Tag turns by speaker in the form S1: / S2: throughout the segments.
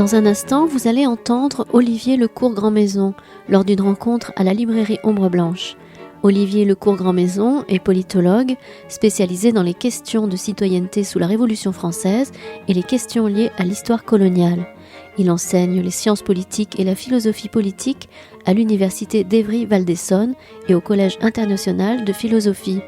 S1: Dans un instant, vous allez entendre Olivier Lecourt-Grandmaison lors d'une rencontre à la librairie Ombre Blanche. Olivier Lecourt-Grandmaison est politologue spécialisé dans les questions de citoyenneté sous la Révolution française et les questions liées à l'histoire coloniale. Il enseigne les sciences politiques et la philosophie politique à l'université d'Évry-Val-d'Essonne et au Collège international de philosophie.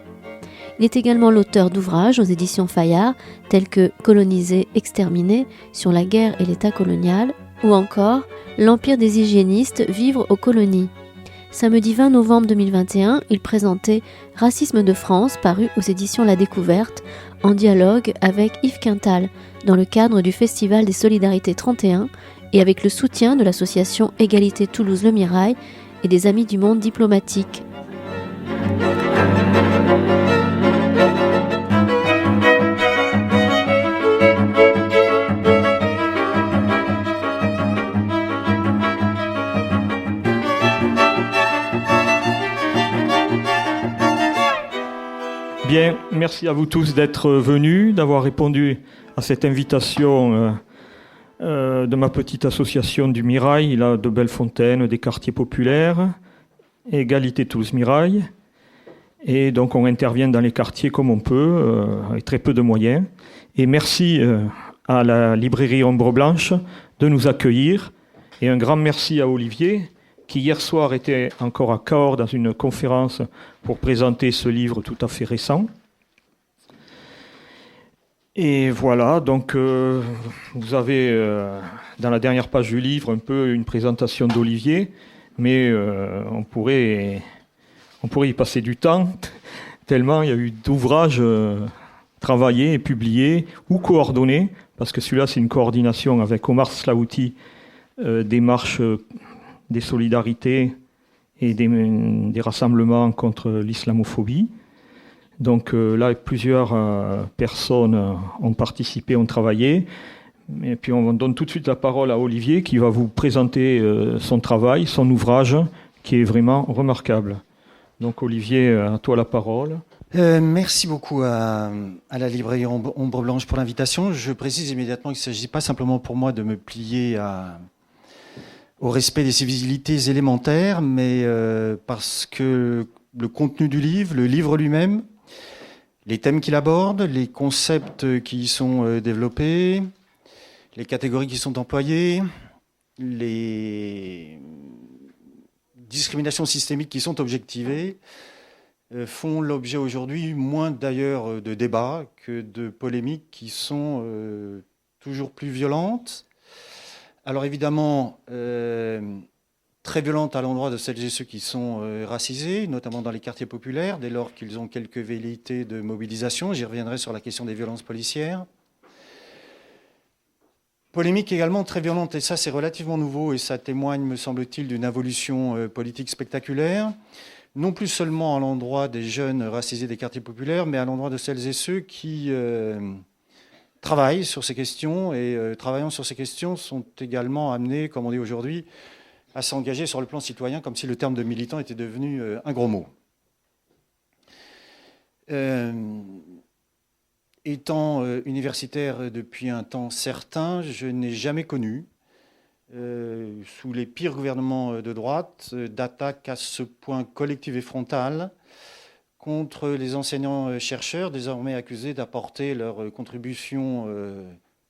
S1: Il est également l'auteur d'ouvrages aux éditions Fayard tels que Coloniser, exterminer sur la guerre et l'État colonial ou encore L'Empire des hygiénistes, vivre aux colonies. Samedi 20 novembre 2021, il présentait Racisme de France, paru aux éditions La Découverte, en dialogue avec Yves Quintal, dans le cadre du Festival des Solidarités 31 et avec le soutien de l'association Égalité Toulouse-Le Mirail et des Amis du Monde diplomatique.
S2: Bien, merci à vous tous d'être venus, d'avoir répondu à cette invitation de ma petite association du Mirail, là, de Bellefontaine, des quartiers populaires, Égalité Toulouse Mirail. Et donc on intervient dans les quartiers comme on peut, avec très peu de moyens. Et merci à la librairie Ombre Blanche de nous accueillir. Et un grand merci à Olivier, qui hier soir était encore à Cahors dans une conférence pour présenter ce livre tout à fait récent. Et voilà, donc vous avez dans la dernière page du livre un peu une présentation d'Olivier, mais on pourrait y passer du temps, tellement il y a eu d'ouvrages travaillés et publiés ou coordonnés, parce que celui-là c'est une coordination avec Omar Slaouti, des marches des solidarités et des rassemblements contre l'islamophobie. Donc là, plusieurs personnes ont participé, ont travaillé. Et puis on donne tout de suite la parole à Olivier qui va vous présenter son travail, son ouvrage, qui est vraiment remarquable. Donc Olivier, à toi la parole.
S3: Merci beaucoup à la librairie Ombre Blanche pour l'invitation. Je précise immédiatement qu'il ne s'agit pas simplement pour moi de me plier au respect des civilités élémentaires, mais parce que le contenu du livre, le livre lui-même, les thèmes qu'il aborde, les concepts qui y sont développés, les catégories qui sont employées, les discriminations systémiques qui sont objectivées, font l'objet aujourd'hui moins d'ailleurs de débats que de polémiques qui sont toujours plus violentes. Alors évidemment, très violente à l'endroit de celles et ceux qui sont racisés, notamment dans les quartiers populaires, dès lors qu'ils ont quelques velléités de mobilisation. J'y reviendrai sur la question des violences policières. Polémique également très violente, et ça c'est relativement nouveau, et ça témoigne, me semble-t-il, d'une évolution politique spectaculaire, non plus seulement à l'endroit des jeunes racisés des quartiers populaires, mais à l'endroit de celles et ceux qui travaillent sur ces questions, et travaillant sur ces questions sont également amenés, comme on dit aujourd'hui, à s'engager sur le plan citoyen, comme si le terme de militant était devenu un gros mot. Étant universitaire depuis un temps certain, je n'ai jamais connu, sous les pires gouvernements de droite, d'attaque à ce point collective et frontale contre les enseignants-chercheurs, désormais accusés d'apporter leur contribution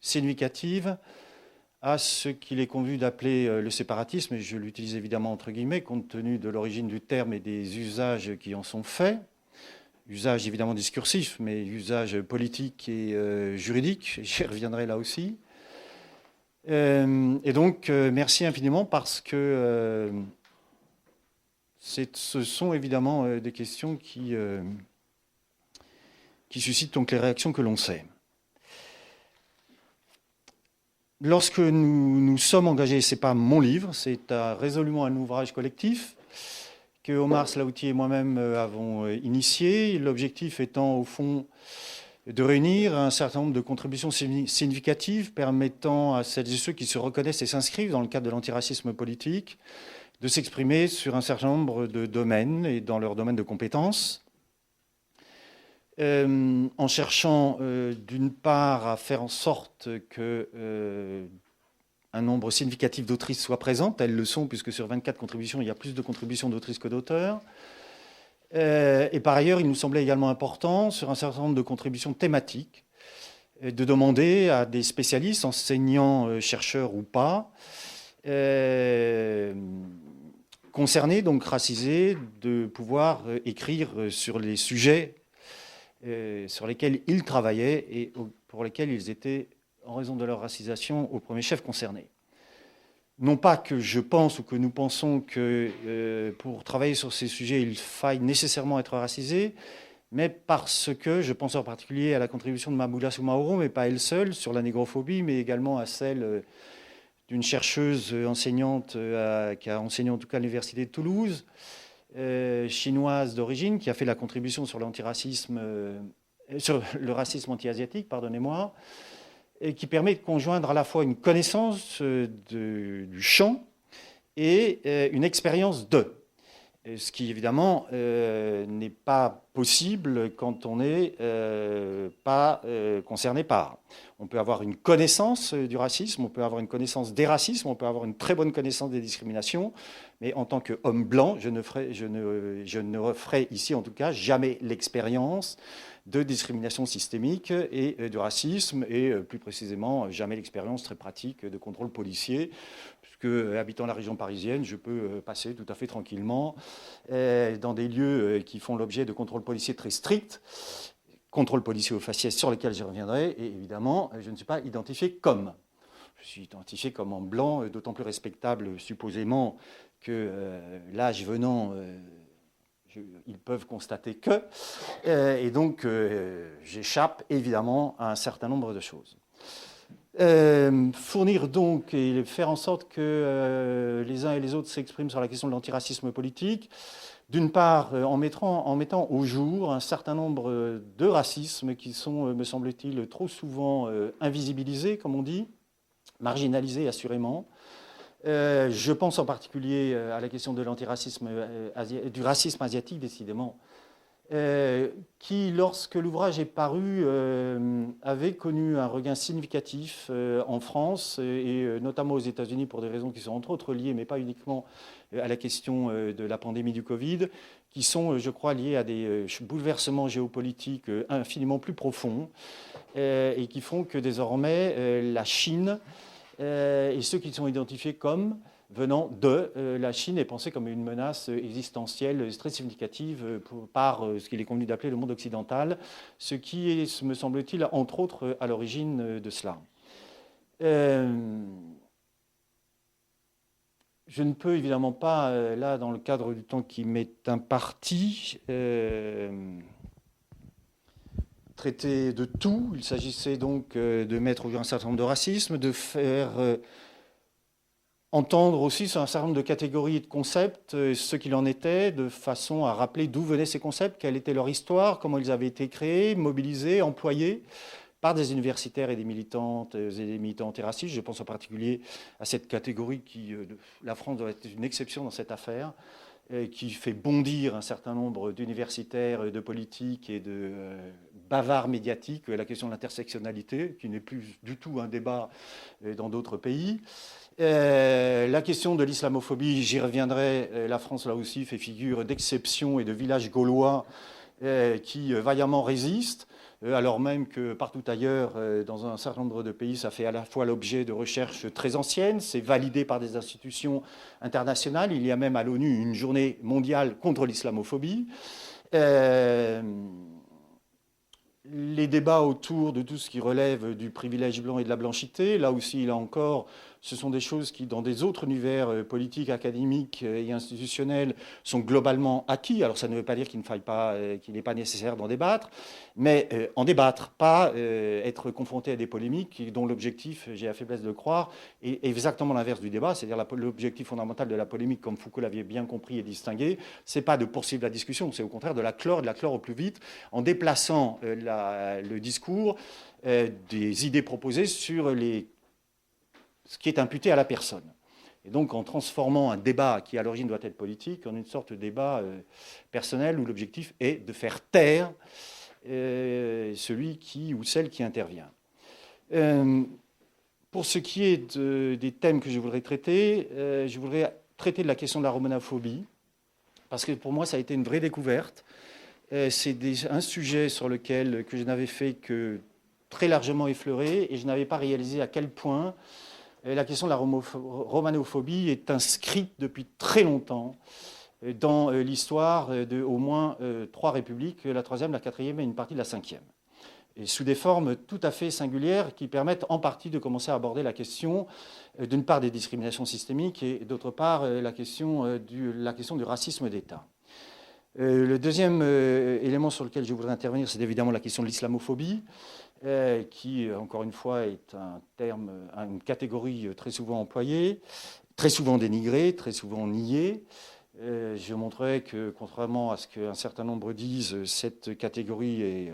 S3: significative à ce qu'il est convenu d'appeler le séparatisme, et je l'utilise évidemment entre guillemets, compte tenu de l'origine du terme et des usages qui en sont faits. Usage évidemment discursif, mais usage politique et juridique, j'y reviendrai là aussi. Et donc, merci infiniment parce que ce sont évidemment des questions qui suscitent donc les réactions que l'on sait. Lorsque nous sommes engagés, ce n'est pas mon livre, c'est résolument un ouvrage collectif que Omar Slaouti et moi-même avons initié, l'objectif étant au fond de réunir un certain nombre de contributions significatives permettant à celles et ceux qui se reconnaissent et s'inscrivent dans le cadre de l'antiracisme politique de s'exprimer sur un certain nombre de domaines et dans leur domaine de compétences, en cherchant d'une part à faire en sorte qu'un un nombre significatif d'autrices soient présentes. Elles le sont, puisque sur 24 contributions, il y a plus de contributions d'autrices que d'auteurs. Et par ailleurs, il nous semblait également important, sur un certain nombre de contributions thématiques, de demander à des spécialistes, enseignants, chercheurs ou pas, concernés, donc racisés, de pouvoir écrire sur les sujets sur lesquels ils travaillaient et pour lesquels ils étaient, en raison de leur racisation, au premier chef concernés. Non pas que je pense ou que nous pensons que pour travailler sur ces sujets, il faille nécessairement être racisé, mais parce que je pense en particulier à la contribution de Mamoula Soumaoro, mais pas elle seule, sur la négrophobie, mais également à celle d'une chercheuse enseignante qui a enseigné en tout cas à l'Université de Toulouse, chinoise d'origine, qui a fait la contribution sur l'antiracisme, sur le racisme anti-asiatique, pardonnez-moi, et qui permet de conjoindre à la fois une connaissance du champ et une expérience de. Ce qui, évidemment, n'est pas possible quand on n'est pas concerné par. On peut avoir une connaissance du racisme, on peut avoir une connaissance des racismes, on peut avoir une très bonne connaissance des discriminations, mais en tant qu'homme blanc, je ne referai ici, en tout cas, jamais l'expérience de discrimination systémique et de racisme, et plus précisément, jamais l'expérience très pratique de contrôle policier, puisque, habitant la région parisienne, je peux passer tout à fait tranquillement dans des lieux qui font l'objet de contrôles policiers très stricts, contrôles policiers au faciès sur lesquels je reviendrai, et évidemment, je ne suis pas identifié comme. Je suis identifié comme en blanc, d'autant plus respectable, supposément, que l'âge venant, ils peuvent constater que, et donc j'échappe évidemment à un certain nombre de choses. Fournir donc et faire en sorte que les uns et les autres s'expriment sur la question de l'antiracisme politique, d'une part en mettant au jour un certain nombre de racismes qui sont, me semble-t-il, trop souvent invisibilisés, comme on dit, marginalisés assurément. Je pense en particulier à la question de l'antiracisme, du racisme asiatique, décidément, qui, lorsque l'ouvrage est paru, avait connu un regain significatif en France et notamment aux États-Unis pour des raisons qui sont entre autres liées, mais pas uniquement à la question de la pandémie du Covid, qui sont, je crois, liées à des bouleversements géopolitiques infiniment plus profonds et qui font que désormais la Chine et ceux qui sont identifiés comme venant de la Chine est pensée comme une menace existentielle très significative par ce qu'il est convenu d'appeler le monde occidental, ce qui est, me semble-t-il, entre autres, à l'origine de cela. Je ne peux évidemment pas, là, dans le cadre du temps qui m'est imparti, traiter de tout. Il s'agissait donc de mettre au jour un certain nombre de racismes, de faire entendre aussi sur un certain nombre de catégories et de concepts ce qu'il en était, de façon à rappeler d'où venaient ces concepts, quelle était leur histoire, comment ils avaient été créés, mobilisés, employés par des universitaires et des militantes et des militants antiracistes. Je pense en particulier à cette catégorie qui, la France doit être une exception dans cette affaire, qui fait bondir un certain nombre d'universitaires, de politiques et de bavards médiatiques, la question de l'intersectionnalité, qui n'est plus du tout un débat dans d'autres pays. La question de l'islamophobie, j'y reviendrai, la France là aussi fait figure d'exception et de village gaulois qui vaillamment résistent, alors même que partout ailleurs, dans un certain nombre de pays, ça fait à la fois l'objet de recherches très anciennes, c'est validé par des institutions internationales, il y a même à l'ONU une journée mondiale contre l'islamophobie. Les débats autour de tout ce qui relève du privilège blanc et de la blanchité, là aussi, là encore, ce sont des choses qui, dans des autres univers politiques, académiques et institutionnels, sont globalement acquis. Alors ça ne veut pas dire qu'il n'est pas nécessaire d'en débattre, mais en débattre, pas être confronté à des polémiques dont l'objectif, j'ai la faiblesse de le croire, est exactement l'inverse du débat, c'est-à-dire l'objectif fondamental de la polémique, comme Foucault l'avait bien compris et distingué, c'est pas de poursuivre la discussion, c'est au contraire de la clore au plus vite, en déplaçant le discours des idées proposées sur ce qui est imputé à la personne. Et donc en transformant un débat qui à l'origine doit être politique en une sorte de débat personnel où l'objectif est de faire taire celui qui ou celle qui intervient. Pour ce qui est des thèmes que je voudrais traiter de la question de la romaноphobie, parce que pour moi, ça a été une vraie découverte. C'est un sujet sur lequel que je n'avais fait que très largement effleuré, et je n'avais pas réalisé à quel point la question de la romanophobie est inscrite depuis très longtemps dans l'histoire de au moins 3 républiques, la 3e, la 4e et une partie de la 5e. Et sous des formes tout à fait singulières qui permettent en partie de commencer à aborder la question, d'une part, des discriminations systémiques et d'autre part, la question du racisme d'État. Le deuxième élément sur lequel je voudrais intervenir, c'est évidemment la question de l'islamophobie, qui, encore une fois, est un terme, une catégorie très souvent employée, très souvent dénigrée, très souvent niée. Je montrerai que, contrairement à ce qu'un certain nombre disent, cette catégorie est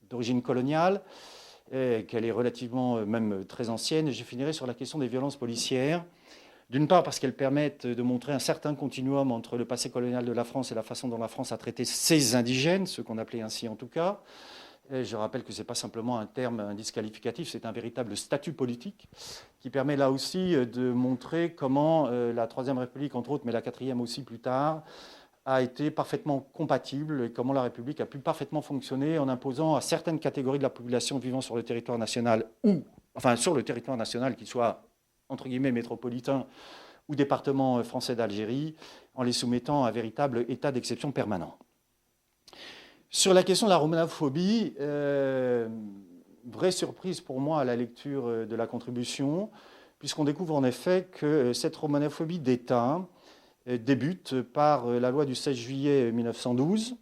S3: d'origine coloniale, qu'elle est relativement, même très ancienne. Et je finirai sur la question des violences policières. D'une part parce qu'elles permettent de montrer un certain continuum entre le passé colonial de la France et la façon dont la France a traité ses indigènes, ceux qu'on appelait ainsi en tout cas. Et je rappelle que ce n'est pas simplement un terme disqualificatif, c'est un véritable statut politique qui permet là aussi de montrer comment la Troisième République, entre autres, mais la Quatrième aussi plus tard, a été parfaitement compatible et comment la République a pu parfaitement fonctionner en imposant à certaines catégories de la population vivant sur le territoire national sur le territoire national, qu'il soit entre guillemets métropolitain ou département français d'Algérie, en les soumettant à un véritable état d'exception permanent. Sur la question de la romanophobie, vraie surprise pour moi à la lecture de la contribution, puisqu'on découvre en effet que cette romanophobie d'État débute par la loi du 16 juillet 1912,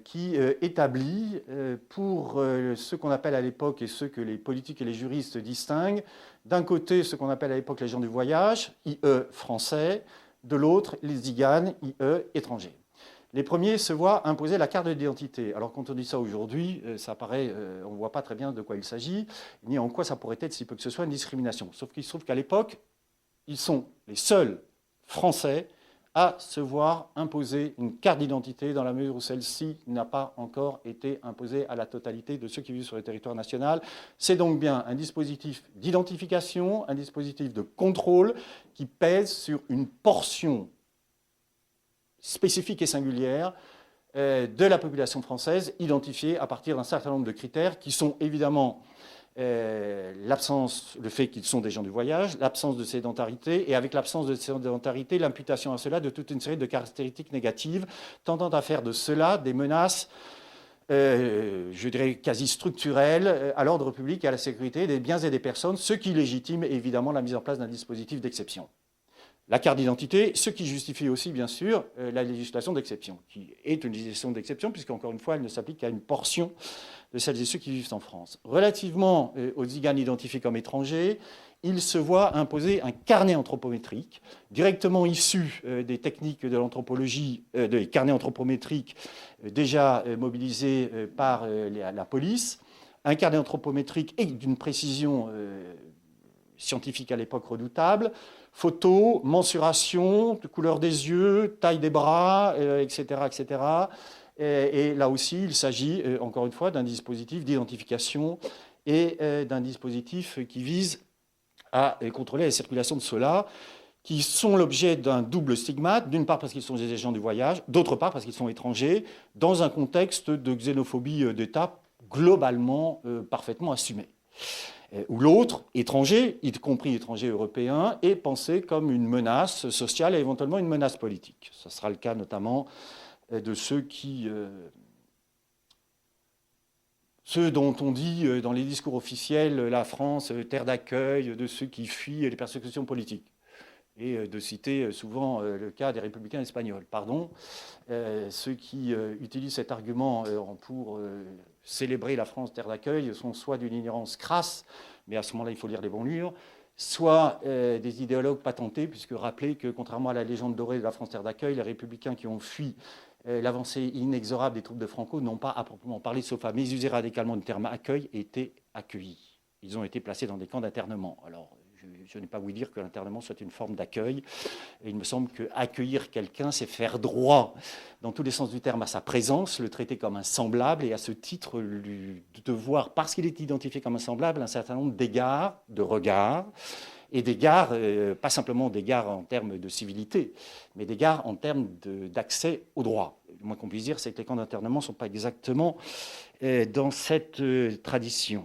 S3: qui établit pour ce qu'on appelle à l'époque et ce que les politiques et les juristes distinguent, d'un côté ce qu'on appelle à l'époque les gens du voyage, IE français, de l'autre les ziganes, IE étrangers. Les premiers se voient imposer la carte d'identité. Alors quand on dit ça aujourd'hui, ça paraît, on ne voit pas très bien de quoi il s'agit, ni en quoi ça pourrait être, si peu que ce soit, une discrimination. Sauf qu'il se trouve qu'à l'époque, ils sont les seuls Français à se voir imposer une carte d'identité dans la mesure où celle-ci n'a pas encore été imposée à la totalité de ceux qui vivent sur le territoire national. C'est donc bien un dispositif d'identification, un dispositif de contrôle qui pèse sur une portion spécifique et singulière de la population française, identifiée à partir d'un certain nombre de critères qui sont évidemment le fait qu'ils sont des gens du voyage, l'absence de sédentarité, et avec l'absence de sédentarité, l'imputation à cela de toute une série de caractéristiques négatives, tendant à faire de cela des menaces, je dirais quasi structurelles, à l'ordre public et à la sécurité des biens et des personnes, ce qui légitime évidemment la mise en place d'un dispositif d'exception. La carte d'identité, ce qui justifie aussi, bien sûr, la législation d'exception, qui est une législation d'exception, puisqu'encore une fois, elle ne s'applique qu'à une portion de celles et ceux qui vivent en France. Relativement aux ziganes identifiés comme étrangers, il se voit imposer un carnet anthropométrique, directement issu des techniques de l'anthropologie, des carnets anthropométriques déjà mobilisés par la police, un carnet anthropométrique et d'une précision scientifique à l'époque redoutable, photos, mensuration, couleur des yeux, taille des bras, etc., etc. Et là aussi, il s'agit, encore une fois, d'un dispositif d'identification et d'un dispositif qui vise à contrôler la circulation de ceux-là, qui sont l'objet d'un double stigmate, d'une part parce qu'ils sont des agents du voyage, d'autre part parce qu'ils sont étrangers, dans un contexte de xénophobie d'État globalement parfaitement assumé. Où l'autre, étranger, y compris étranger européen, est pensé comme une menace sociale et éventuellement une menace politique. Ce sera le cas notamment de ceux dont on dit dans les discours officiels la France, terre d'accueil de ceux qui fuient les persécutions politiques. Et de citer souvent le cas des républicains espagnols. Pardon, ceux qui utilisent cet argument pour célébrer la France terre d'accueil sont soit d'une ignorance crasse, mais à ce moment-là il faut lire les bons livres, soit des idéologues patentés, puisque rappelez que contrairement à la légende dorée de la France terre d'accueil, les républicains qui ont fui l'avancée inexorable des troupes de Franco n'ont pas à proprement parler, sauf à mésuser radicalement le terme accueil, été accueillis. Ils ont été placés dans des camps d'internement. Alors, je n'ai pas voulu dire que l'internement soit une forme d'accueil. Et il me semble qu'accueillir quelqu'un, c'est faire droit, dans tous les sens du terme, à sa présence, le traiter comme un semblable, et à ce titre, lui devoir, parce qu'il est identifié comme un semblable, un certain nombre d'égards, de regards, et d'égards, pas simplement d'égards en termes de civilité, mais d'égards en termes d'accès au droit. Le moins qu'on puisse dire, c'est que les camps d'internement ne sont pas exactement dans cette tradition.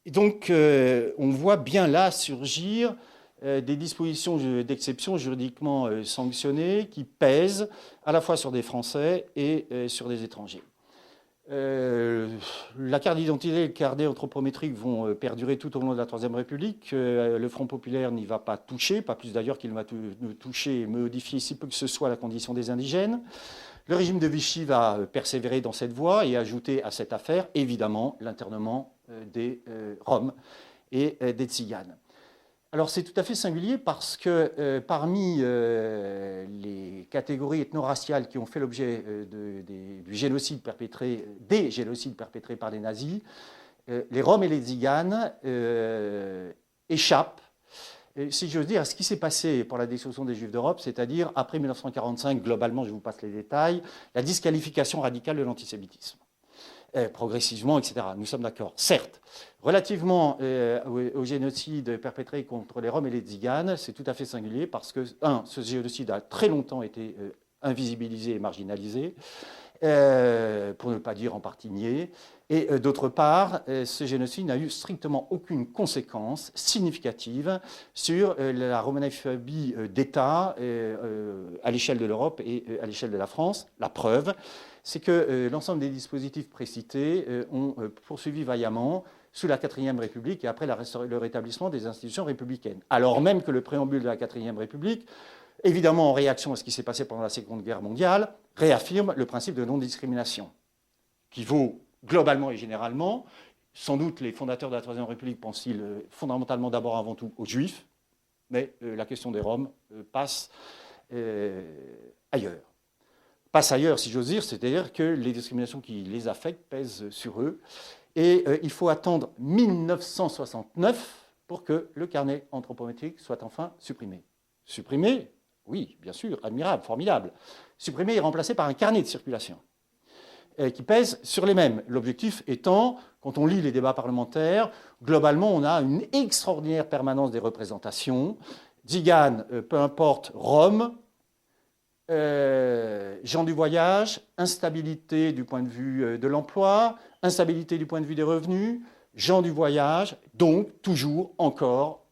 S3: Donc, on voit bien là surgir des dispositions d'exception juridiquement sanctionnées qui pèsent à la fois sur des Français et sur des étrangers. La carte d'identité et le carnet anthropométrique vont perdurer tout au long de la Troisième République. Le Front populaire n'y va pas toucher, pas plus d'ailleurs qu'il va toucher et modifier si peu que ce soit la condition des indigènes. Le régime de Vichy va persévérer dans cette voie et ajouter à cette affaire, évidemment, l'internement des Roms et des Tziganes. Alors c'est tout à fait singulier parce que parmi les catégories ethno-raciales qui ont fait l'objet des génocides perpétrés par les nazis, les Roms et les Tziganes échappent, si j'ose dire, à ce qui s'est passé pour la destruction des Juifs d'Europe, c'est-à-dire après 1945, globalement, je vous passe les détails, la disqualification radicale de l'antisémitisme. Progressivement, etc. Nous sommes d'accord. Certes, relativement au génocide perpétré contre les Roms et les Tziganes, c'est tout à fait singulier parce que, ce génocide a très longtemps été invisibilisé et marginalisé, pour ne pas dire en partie nié, et d'autre part, ce génocide n'a eu strictement aucune conséquence significative sur la romanophobie d'État à l'échelle de l'Europe et à l'échelle de la France. La preuve, c'est que l'ensemble des dispositifs précités ont poursuivi vaillamment sous la 4e République et après le rétablissement des institutions républicaines. Alors même que le préambule de la 4e République, évidemment en réaction à ce qui s'est passé pendant la Seconde Guerre mondiale, réaffirme le principe de non-discrimination, qui vaut globalement et généralement. Sans doute les fondateurs de la Troisième République pensent-ils fondamentalement d'abord avant tout aux Juifs, mais la question des Roms passe ailleurs. Passe ailleurs, si j'ose dire, c'est-à-dire que les discriminations qui les affectent pèsent sur eux. Et il faut attendre 1969 pour que le carnet anthropométrique soit enfin supprimé. Supprimé, oui, bien sûr, admirable, formidable. Supprimé et remplacé par un carnet de circulation qui pèse sur les mêmes. L'objectif étant, quand on lit les débats parlementaires, globalement, on a une extraordinaire permanence des représentations. Tziganes, peu importe, Roms, gens du voyage, instabilité du point de vue de l'emploi, instabilité du point de vue des revenus, gens du voyage, donc toujours encore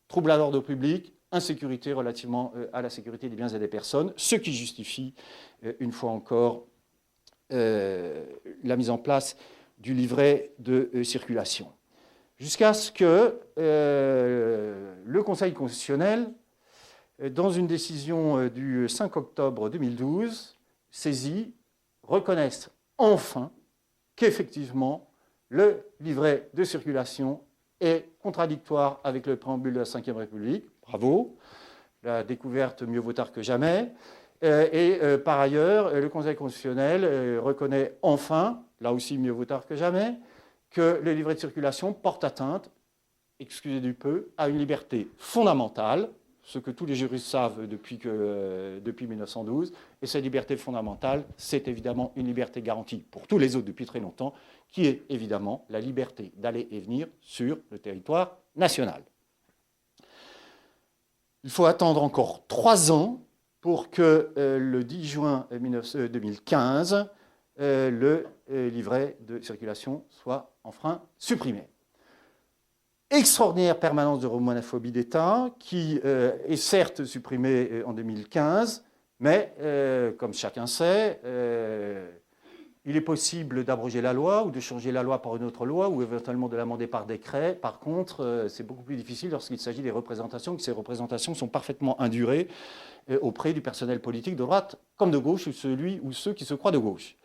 S3: trouble à l'ordre public, insécurité relativement à la sécurité des biens et des personnes, ce qui justifie une fois encore la mise en place du livret de circulation. Jusqu'à ce que le Conseil constitutionnel, dans une décision du 5 octobre 2012, saisie, reconnaisse enfin qu'effectivement le livret de circulation est contradictoire avec le préambule de la Ve République. Bravo, la découverte mieux vaut tard que jamais. Et par ailleurs, le Conseil constitutionnel reconnaît enfin, là aussi mieux vaut tard que jamais, que le livret de circulation porte atteinte, excusez du peu, à une liberté fondamentale, ce que tous les juristes savent depuis 1912, et cette liberté fondamentale, c'est évidemment une liberté garantie pour tous les autres depuis très longtemps, qui est évidemment la liberté d'aller et venir sur le territoire national. Il faut attendre encore 3 ans pour que le 10 juin 2015, le livret de circulation soit enfin supprimé. Extraordinaire permanence de romanophobie d'État qui est certes supprimée en 2015, mais comme chacun sait, il est possible d'abroger la loi ou de changer la loi par une autre loi ou éventuellement de l'amender par décret. Par contre, c'est beaucoup plus difficile lorsqu'il s'agit des représentations, que ces représentations sont parfaitement indurées auprès du personnel politique de droite comme de gauche ou ceux qui se croient de gauche.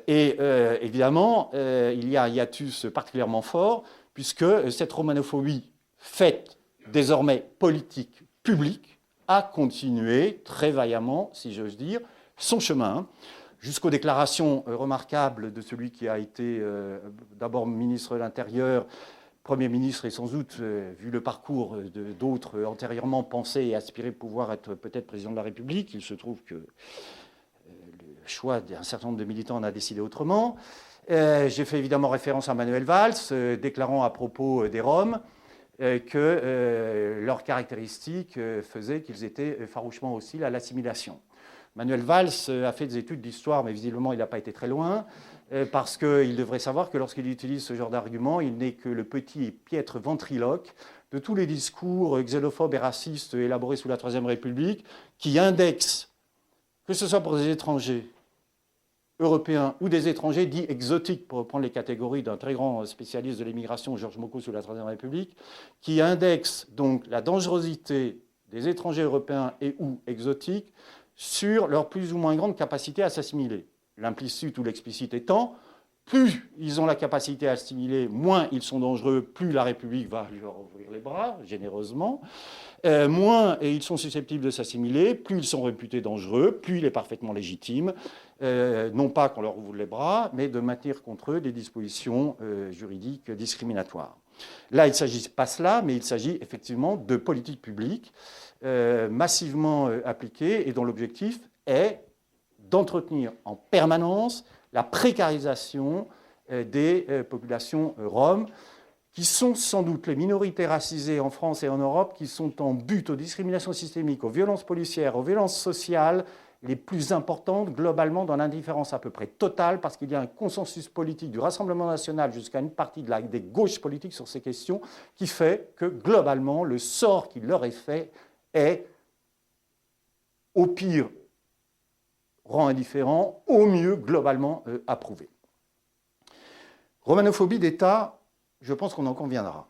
S3: Évidemment, il y a un hiatus particulièrement fort puisque cette romanophobie faite désormais politique publique a continué très vaillamment, si j'ose dire, son chemin. jusqu'aux déclarations remarquables de celui qui a été d'abord ministre de l'Intérieur, Premier ministre et sans doute, vu le parcours d'autres antérieurement, pensé et aspiré pouvoir être peut-être président de la République. Il se trouve que le choix d'un certain nombre de militants en a décidé autrement. J'ai fait évidemment référence à Manuel Valls, déclarant à propos des Roms que leurs caractéristiques faisaient qu'ils étaient farouchement hostiles à l'assimilation. Manuel Valls a fait des études d'histoire, mais visiblement il n'a pas été très loin, parce qu'il devrait savoir que lorsqu'il utilise ce genre d'argument, il n'est que le petit et piètre ventriloque de tous les discours xénophobes et racistes élaborés sous la Troisième République, qui indexent, que ce soit pour des étrangers européens ou des étrangers dits exotiques, pour reprendre les catégories d'un très grand spécialiste de l'immigration, Georges Mocco, sous la Troisième République, qui indexent donc la dangerosité des étrangers européens et ou exotiques sur leur plus ou moins grande capacité à s'assimiler. L'implicite ou l'explicite étant, plus ils ont la capacité à assimiler, moins ils sont dangereux, plus la République va leur ouvrir les bras, généreusement, moins ils sont susceptibles de s'assimiler, plus ils sont réputés dangereux, plus il est parfaitement légitime, non pas qu'on leur ouvre les bras, mais de maintenir contre eux des dispositions juridiques discriminatoires. Là, il ne s'agit pas de cela, mais il s'agit effectivement de politiques publiques massivement appliquées et dont l'objectif est d'entretenir en permanence la précarisation des populations roms, qui sont sans doute les minorités racisées en France et en Europe, qui sont en but aux discriminations systémiques, aux violences policières, aux violences sociales les plus importantes globalement, dans l'indifférence à peu près totale, parce qu'il y a un consensus politique du Rassemblement national jusqu'à une partie des gauches politiques sur ces questions, qui fait que globalement le sort qui leur est fait est au pire rend indifférent, au mieux globalement approuvé. Romanophobie d'État, je pense qu'on en conviendra.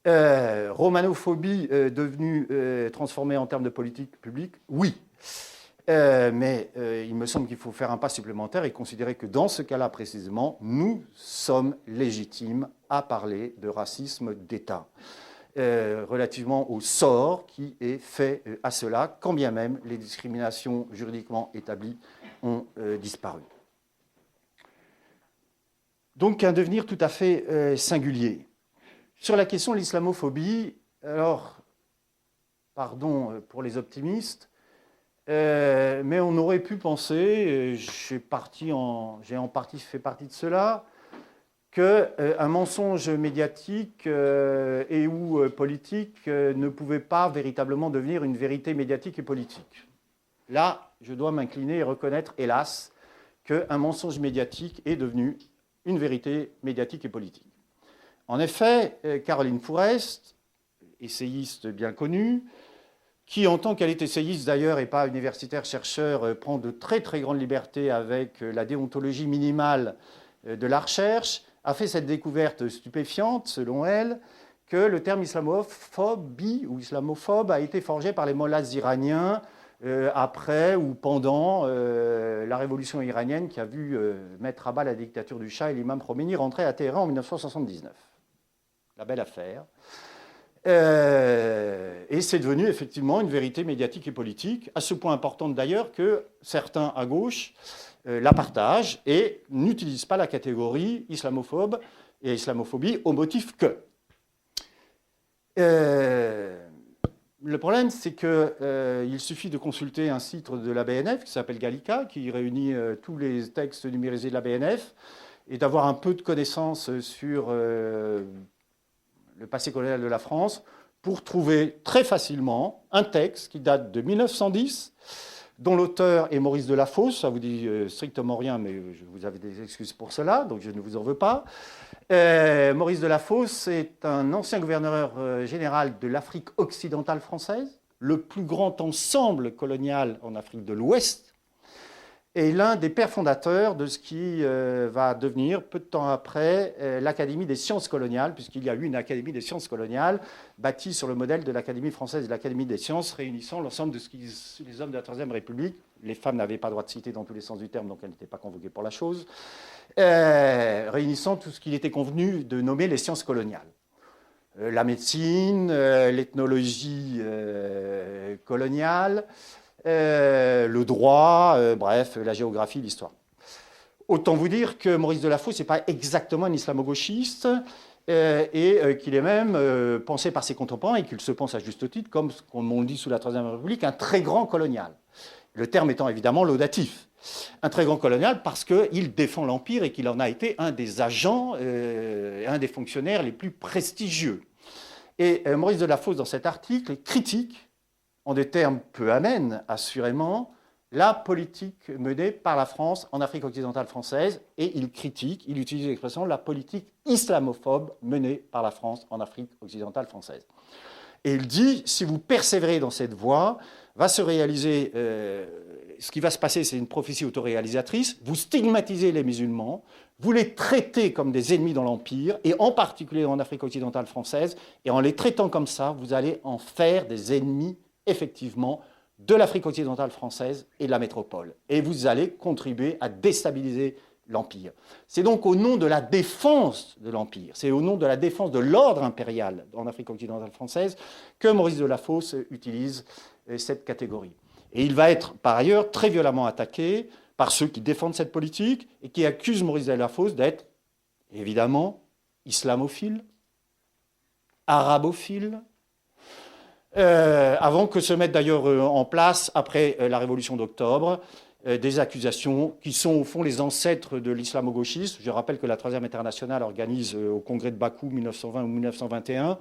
S3: Romanophobie devenue transformée en termes de politique publique, oui. Mais il me semble qu'il faut faire un pas supplémentaire et considérer que dans ce cas-là précisément, nous sommes légitimes à parler de racisme d'État, relativement au sort qui est fait à cela, quand bien même les discriminations juridiquement établies ont disparu. Donc un devenir tout à fait singulier. Sur la question de l'islamophobie, alors, pardon pour les optimistes, mais on aurait pu penser, j'ai en partie fait partie de cela, qu'un mensonge médiatique et ou politique ne pouvait pas véritablement devenir une vérité médiatique et politique. Là, je dois m'incliner et reconnaître, hélas, qu'un mensonge médiatique est devenu une vérité médiatique et politique. En effet, Caroline Fourest, essayiste bien connue, qui, en tant qu'elle est essayiste d'ailleurs et pas universitaire-chercheur, prend de très très grandes libertés avec la déontologie minimale de la recherche, a fait cette découverte stupéfiante, selon elle, que le terme islamophobie ou islamophobe a été forgé par les mollahs iraniens après ou pendant la révolution iranienne qui a vu mettre à bas la dictature du Shah et l'imam Khomeini rentrer à Téhéran en 1979. La belle affaire. Et c'est devenu effectivement une vérité médiatique et politique, à ce point importante d'ailleurs que certains à gauche la partagent et n'utilisent pas la catégorie islamophobe et islamophobie au motif que. Le problème, c'est qu'il suffit de consulter un site de la BNF qui s'appelle Gallica, qui réunit tous les textes numérisés de la BNF, et d'avoir un peu de connaissances sur le passé colonial de la France pour trouver très facilement un texte qui date de 1910, dont l'auteur est Maurice Delafosse. Ça vous dit strictement rien, mais vous avez des excuses pour cela, donc je ne vous en veux pas. Maurice Delafosse est un ancien gouverneur général de l'Afrique occidentale française, le plus grand ensemble colonial en Afrique de l'Ouest, et l'un des pères fondateurs de ce qui va devenir, peu de temps après, l'Académie des sciences coloniales, puisqu'il y a eu une Académie des sciences coloniales bâtie sur le modèle de l'Académie française et de l'Académie des sciences, réunissant l'ensemble de les hommes de la Troisième République. Les femmes n'avaient pas droit de citer dans tous les sens du terme, donc elles n'étaient pas convoquées pour la chose, réunissant tout ce qu'il était convenu de nommer les sciences coloniales. La médecine, l'ethnologie coloniale, le droit, bref, la géographie, l'histoire. Autant vous dire que Maurice Delafosse n'est pas exactement un islamo-gauchiste et qu'il est même pensé par ses contemporains, et qu'il se pense à juste titre, comme on le dit sous la Troisième République, un très grand colonial. Le terme étant évidemment laudatif. Un très grand colonial parce qu'il défend l'Empire et qu'il en a été un des agents, un des fonctionnaires les plus prestigieux. Et Maurice Delafosse, dans cet article, critique, en des termes peu amènes, assurément, la politique menée par la France en Afrique occidentale française, et il critique, il utilise l'expression, la politique islamophobe menée par la France en Afrique occidentale française. Et il dit, si vous persévérez dans cette voie, va se réaliser, ce qui va se passer, c'est une prophétie autoréalisatrice, vous stigmatisez les musulmans, vous les traitez comme des ennemis dans l'Empire, et en particulier en Afrique occidentale française, et en les traitant comme ça, vous allez en faire des ennemis, effectivement, de l'Afrique occidentale française et de la métropole. Et vous allez contribuer à déstabiliser l'Empire. C'est donc au nom de la défense de l'Empire, c'est au nom de la défense de l'ordre impérial en Afrique occidentale française que Maurice Delafosse utilise cette catégorie. Et il va être par ailleurs très violemment attaqué par ceux qui défendent cette politique et qui accusent Maurice Delafosse d'être évidemment islamophile, arabophile, avant que se mettent d'ailleurs en place, après la Révolution d'octobre, des accusations qui sont au fond les ancêtres de l'islamo-gauchisme. Je rappelle que la Troisième Internationale organise au congrès de Bakou 1920 ou 1921,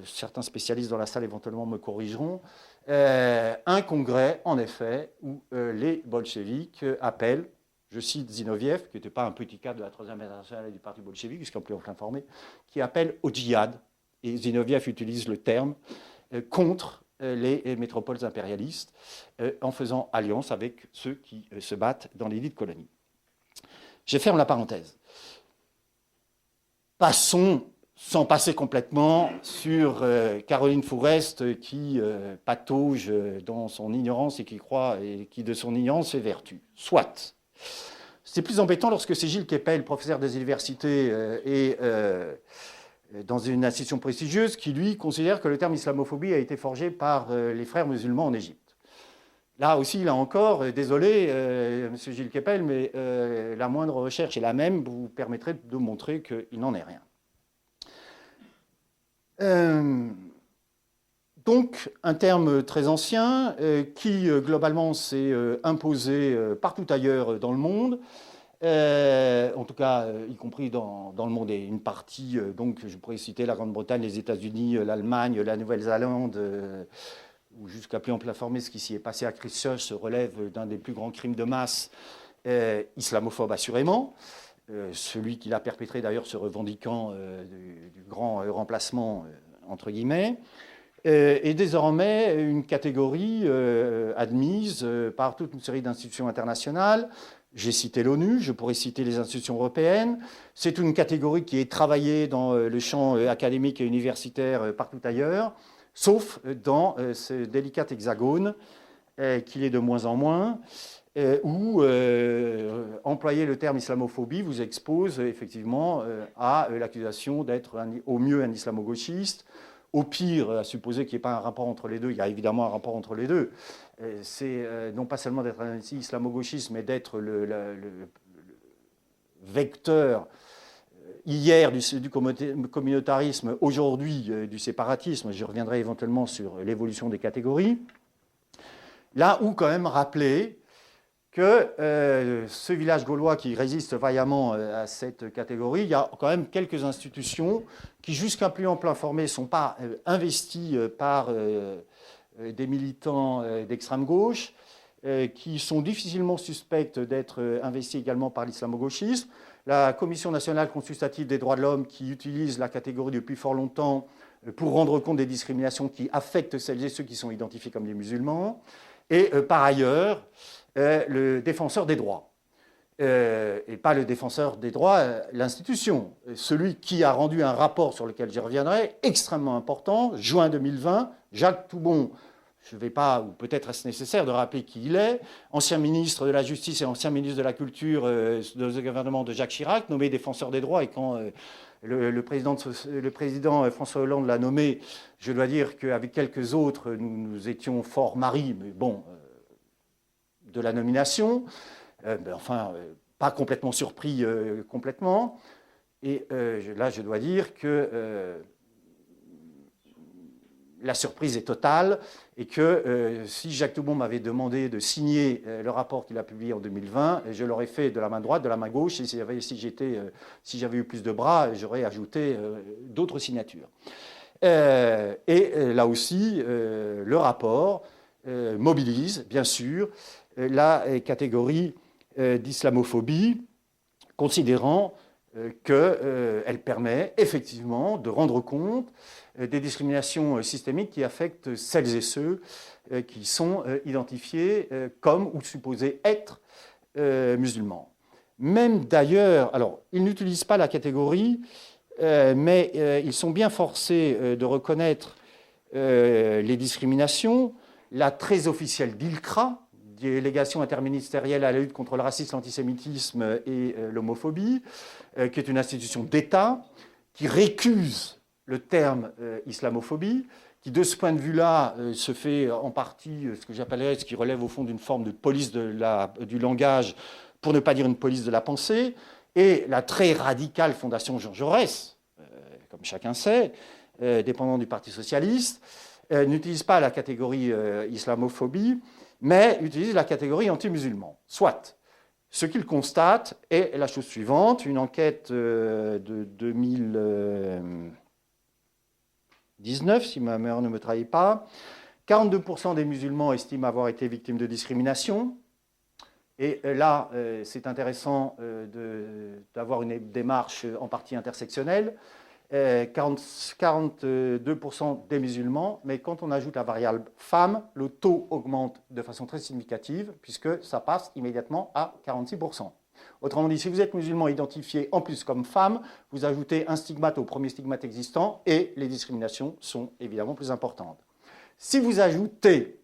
S3: certains spécialistes dans la salle éventuellement me corrigeront, un congrès, en effet, où les bolcheviks appellent, je cite Zinoviev, qui n'était pas un petit cadre de la Troisième Internationale et du Parti bolchevique, puisqu'on peut en informer, qui appelle au djihad. Et Zinoviev utilise le terme contre les métropoles impérialistes, en faisant alliance avec ceux qui se battent dans les dites colonies. Je ferme la parenthèse. Passons, sans passer complètement, sur Caroline Fourest qui patauge dans son ignorance et qui croit, et qui de son ignorance fait vertu. Soit. C'est plus embêtant lorsque c'est Gilles Kepel, professeur des universités et dans une institution prestigieuse, qui lui considère que le terme islamophobie a été forgé par les frères musulmans en Égypte. Là aussi, là encore, désolé, monsieur Gilles Kepel, mais la moindre recherche est la même, vous permettrait de montrer qu'il n'en est rien. Donc, un terme très ancien qui, globalement, s'est imposé partout ailleurs dans le monde, en tout cas, y compris dans le monde, et une partie, donc je pourrais citer la Grande-Bretagne, les États-Unis, l'Allemagne, la Nouvelle-Zélande, où jusqu'à plus ample informé, ce qui s'y est passé à Christchurch relève d'un des plus grands crimes de masse, islamophobe assurément, celui qui l'a perpétré d'ailleurs se revendiquant du grand remplacement, entre guillemets, et désormais une catégorie admise par toute une série d'institutions internationales. J'ai cité l'ONU, je pourrais citer les institutions européennes. C'est une catégorie qui est travaillée dans le champ académique et universitaire partout ailleurs, sauf dans ce délicat hexagone qu'il est de moins en moins, où employer le terme islamophobie vous expose effectivement à l'accusation d'être au mieux un islamo-gauchiste, au pire, à supposer qu'il n'y ait pas un rapport entre les deux. Il y a évidemment un rapport entre les deux. C'est non pas seulement d'être un islamo-gauchiste, mais d'être le vecteur hier du communautarisme, aujourd'hui du séparatisme. Je reviendrai éventuellement sur l'évolution des catégories. Là où quand même rappeler que ce village gaulois qui résiste vaillamment à cette catégorie, il y a quand même quelques institutions qui, jusqu'à plus ample informé, ne sont pas investies par des militants d'extrême gauche, qui sont difficilement suspectes d'être investis également par l'islamo-gauchisme. La Commission nationale consultative des droits de l'homme, qui utilise la catégorie depuis fort longtemps pour rendre compte des discriminations qui affectent celles et ceux qui sont identifiés comme des musulmans. Et par ailleurs, le défenseur des droits. Et pas le défenseur des droits, l'institution. Celui qui a rendu un rapport sur lequel j'y reviendrai, extrêmement important, juin 2020, Jacques Toubon. Je ne vais pas, ou peut-être est-ce nécessaire de rappeler qui il est, ancien ministre de la Justice et ancien ministre de la Culture du gouvernement de Jacques Chirac, nommé défenseur des droits. Et quand le président François Hollande l'a nommé, je dois dire qu'avec quelques autres, nous étions fort maris, mais bon, de la nomination. Pas complètement surpris complètement. Et là, je dois dire que la surprise est totale et que si Jacques Toubon m'avait demandé de signer le rapport qu'il a publié en 2020, je l'aurais fait de la main droite, de la main gauche, et si j'avais eu plus de bras, j'aurais ajouté d'autres signatures. Et là aussi, le rapport mobilise, bien sûr, la catégorie d'islamophobie, considérant qu'elle permet effectivement de rendre compte des discriminations systémiques qui affectent celles et ceux qui sont identifiés comme ou supposés être musulmans. Même d'ailleurs, alors, ils n'utilisent pas la catégorie, mais ils sont bien forcés de reconnaître les discriminations. La très officielle DILCRA, Délégation interministérielle à la lutte contre le racisme, l'antisémitisme et l'homophobie, qui est une institution d'État, qui récuse le terme islamophobie, qui de ce point de vue-là se fait en partie ce que j'appellerais, ce qui relève au fond d'une forme de police du langage, pour ne pas dire une police de la pensée, et la très radicale Fondation Jean Jaurès, comme chacun sait, dépendant du Parti socialiste, n'utilise pas la catégorie islamophobie, mais utilise la catégorie anti-musulman. Soit. Ce qu'il constate est la chose suivante, une enquête de 2019, si ma mémoire ne me trahit pas, 42% des musulmans estiment avoir été victimes de discrimination. Et là, c'est intéressant d'avoir une démarche en partie intersectionnelle. 42% des musulmans, mais quand on ajoute la variable femme, le taux augmente de façon très significative, puisque ça passe immédiatement à 46%. Autrement dit, si vous êtes musulman identifié en plus comme femme, vous ajoutez un stigmate au premier stigmate existant et les discriminations sont évidemment plus importantes. Si vous ajoutez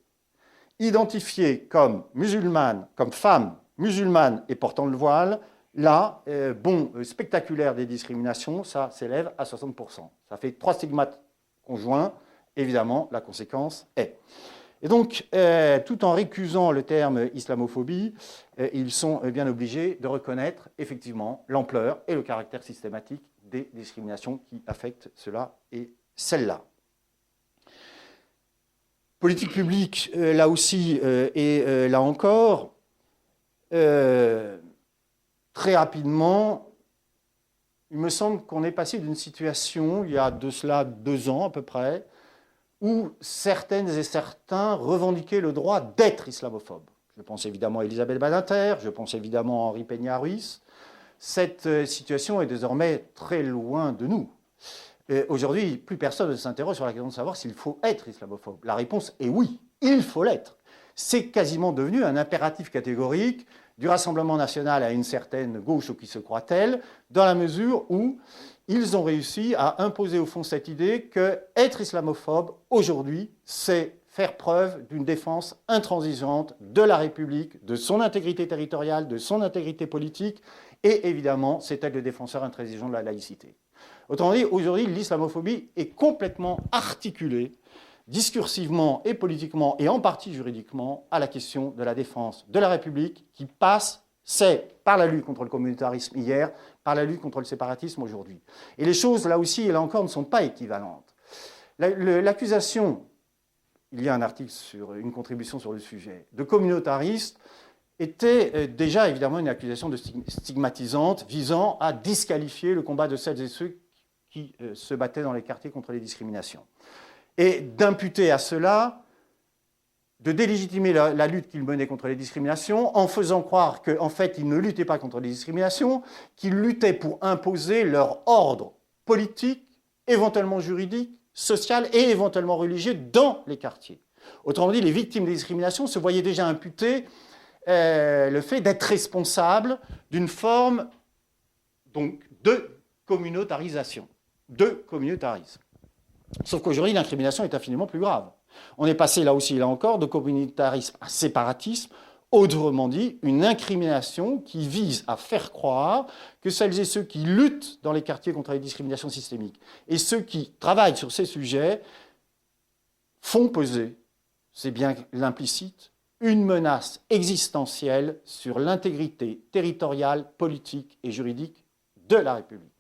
S3: identifié comme musulmane, comme femme musulmane et portant le voile, là, spectaculaire des discriminations, ça s'élève à 60%. Ça fait 3 stigmates conjoints. Évidemment, la conséquence est. Et donc, tout en récusant le terme islamophobie, ils sont bien obligés de reconnaître effectivement l'ampleur et le caractère systématique des discriminations qui affectent cela et celle-là. Politique publique, là aussi et là encore, très rapidement, il me semble qu'on est passé d'une situation, il y a de cela 2 ans à peu près, où certaines et certains revendiquaient le droit d'être islamophobes. Je pense évidemment à Elisabeth Badinter, je pense évidemment à Henri Peña-Ruiz. Cette situation est désormais très loin de nous. Aujourd'hui, plus personne ne s'interroge sur la question de savoir s'il faut être islamophobe. La réponse est oui, il faut l'être. C'est quasiment devenu un impératif catégorique du Rassemblement national à une certaine gauche ou qui se croit telle, dans la mesure où ils ont réussi à imposer au fond cette idée qu'être islamophobe, aujourd'hui, c'est faire preuve d'une défense intransigeante de la République, de son intégrité territoriale, de son intégrité politique, et évidemment, c'est être le défenseur intransigeant de la laïcité. Autrement dit, aujourd'hui, l'islamophobie est complètement articulée, discursivement et politiquement, et en partie juridiquement, à la question de la défense de la République, qui passe, c'est par la lutte contre le communautarisme hier, par la lutte contre le séparatisme aujourd'hui. Et les choses, là aussi et là encore, ne sont pas équivalentes. L'accusation, il y a un article sur une contribution sur le sujet, de communautariste, était déjà évidemment une accusation stigmatisante visant à disqualifier le combat de celles et ceux qui se battaient dans les quartiers contre les discriminations. Et d'imputer à cela, de délégitimer la lutte qu'ils menaient contre les discriminations en faisant croire qu'en fait, ils ne luttaient pas contre les discriminations, qu'ils luttaient pour imposer leur ordre politique, éventuellement juridique, social et éventuellement religieux dans les quartiers. Autrement dit, les victimes des discriminations se voyaient déjà imputer le fait d'être responsables d'une forme donc, de communautarisation, de communautarisme. Sauf qu'aujourd'hui, l'incrimination est infiniment plus grave. On est passé là aussi et là encore de communautarisme à séparatisme, autrement dit, une incrimination qui vise à faire croire que celles et ceux qui luttent dans les quartiers contre les discriminations systémiques et ceux qui travaillent sur ces sujets font peser, c'est bien l'implicite, une menace existentielle sur l'intégrité territoriale, politique et juridique de la République.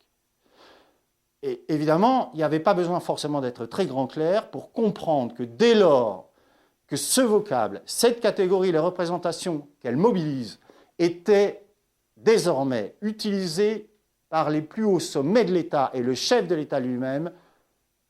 S3: Et évidemment, il n'y avait pas besoin forcément d'être très grand clair pour comprendre que dès lors que ce vocable, cette catégorie, les représentations qu'elle mobilise, étaient désormais utilisées par les plus hauts sommets de l'État et le chef de l'État lui-même,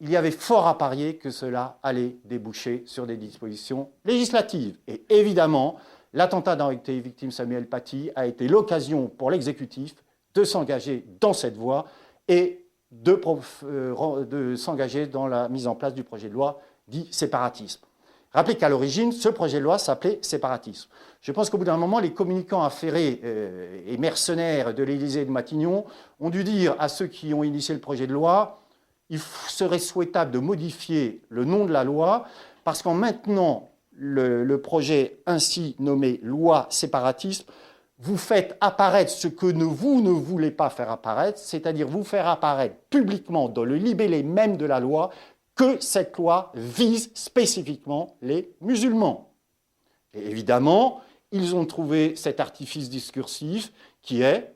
S3: il y avait fort à parier que cela allait déboucher sur des dispositions législatives. Et évidemment, l'attentat dont a été victime Samuel Paty a été l'occasion pour l'exécutif de s'engager dans cette voie et de s'engager dans la mise en place du projet de loi dit séparatisme. Rappelez qu'à l'origine, ce projet de loi s'appelait séparatisme. Je pense qu'au bout d'un moment, les communicants affairés et mercenaires de l'Élysée et de Matignon ont dû dire à ceux qui ont initié le projet de loi il serait souhaitable de modifier le nom de la loi parce qu'en maintenant le projet ainsi nommé loi séparatisme, vous faites apparaître ce que vous ne voulez pas faire apparaître, c'est-à-dire vous faire apparaître publiquement dans le libellé même de la loi que cette loi vise spécifiquement les musulmans. Et évidemment, ils ont trouvé cet artifice discursif qui est,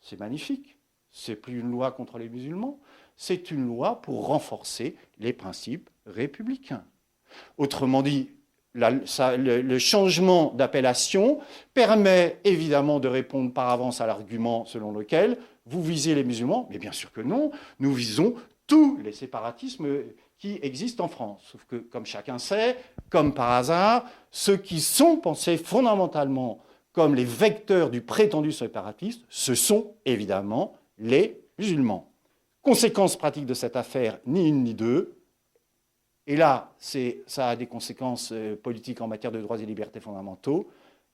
S3: c'est magnifique, c'est plus une loi contre les musulmans, c'est une loi pour renforcer les principes républicains. Autrement dit, le changement d'appellation permet évidemment de répondre par avance à l'argument selon lequel vous visez les musulmans, mais bien sûr que non, nous visons tous les séparatismes qui existent en France. Sauf que, comme chacun sait, comme par hasard, ceux qui sont pensés fondamentalement comme les vecteurs du prétendu séparatisme, ce sont évidemment les musulmans. Conséquence pratique de cette affaire, ni une ni deux. Et là, ça a des conséquences politiques en matière de droits et libertés fondamentaux.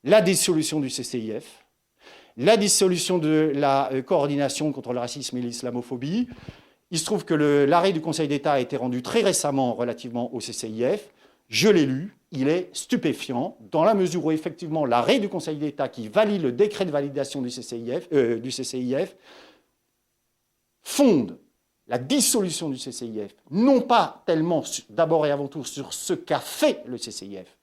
S3: La dissolution du CCIF, la dissolution de la coordination contre le racisme et l'islamophobie. Il se trouve que l'arrêt du Conseil d'État a été rendu très récemment relativement au CCIF. Je l'ai lu, il est stupéfiant, dans la mesure où effectivement l'arrêt du Conseil d'État qui valide le décret de validation du CCIF fonde la dissolution du CCIF, non pas tellement d'abord et avant tout sur ce qu'a fait le CCIF,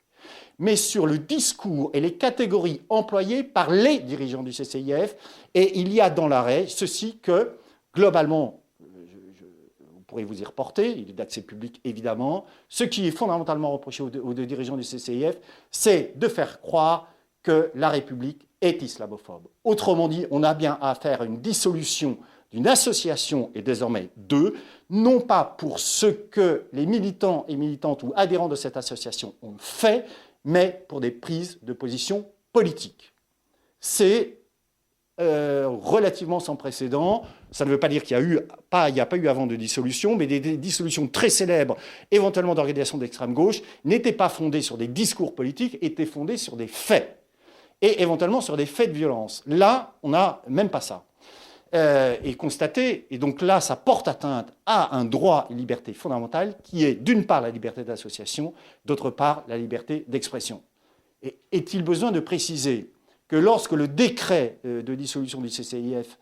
S3: mais sur le discours et les catégories employées par les dirigeants du CCIF. Et il y a dans l'arrêt ceci que, globalement, vous pourrez vous y reporter, il est d'accès public évidemment, ce qui est fondamentalement reproché aux dirigeants du CCIF, c'est de faire croire que la République est islamophobe. Autrement dit, on a bien à faire une dissolution d'une association et désormais deux, non pas pour ce que les militants et militantes ou adhérents de cette association ont fait, mais pour des prises de position politiques. C'est relativement sans précédent. Ça ne veut pas dire qu'il n'y a pas eu avant de dissolution, mais des dissolutions très célèbres, éventuellement d'organisations d'extrême gauche, n'étaient pas fondées sur des discours politiques, étaient fondées sur des faits, et éventuellement sur des faits de violence. Là, on n'a même pas ça. Et constater, et donc là, ça porte atteinte à un droit et liberté fondamentale qui est d'une part la liberté d'association, d'autre part la liberté d'expression. Et est-il besoin de préciser que lorsque le décret de dissolution du CCIF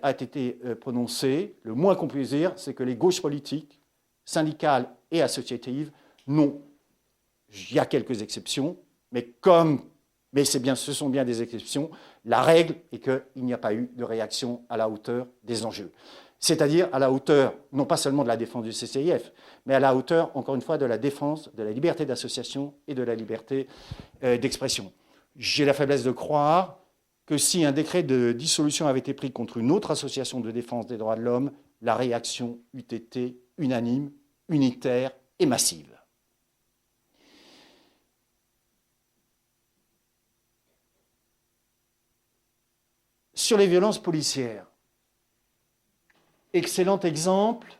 S3: a été prononcé, le moins qu'on puisse dire, c'est que les gauches politiques, syndicales et associatives n'ont, il y a quelques exceptions, mais ce sont bien des exceptions. La règle est qu'il n'y a pas eu de réaction à la hauteur des enjeux. C'est-à-dire à la hauteur, non pas seulement de la défense du CCIF, mais à la hauteur, encore une fois, de la défense de la liberté d'association et de la liberté d'expression. J'ai la faiblesse de croire que si un décret de dissolution avait été pris contre une autre association de défense des droits de l'homme, la réaction eût été unanime, unitaire et massive. Sur les violences policières, excellent exemple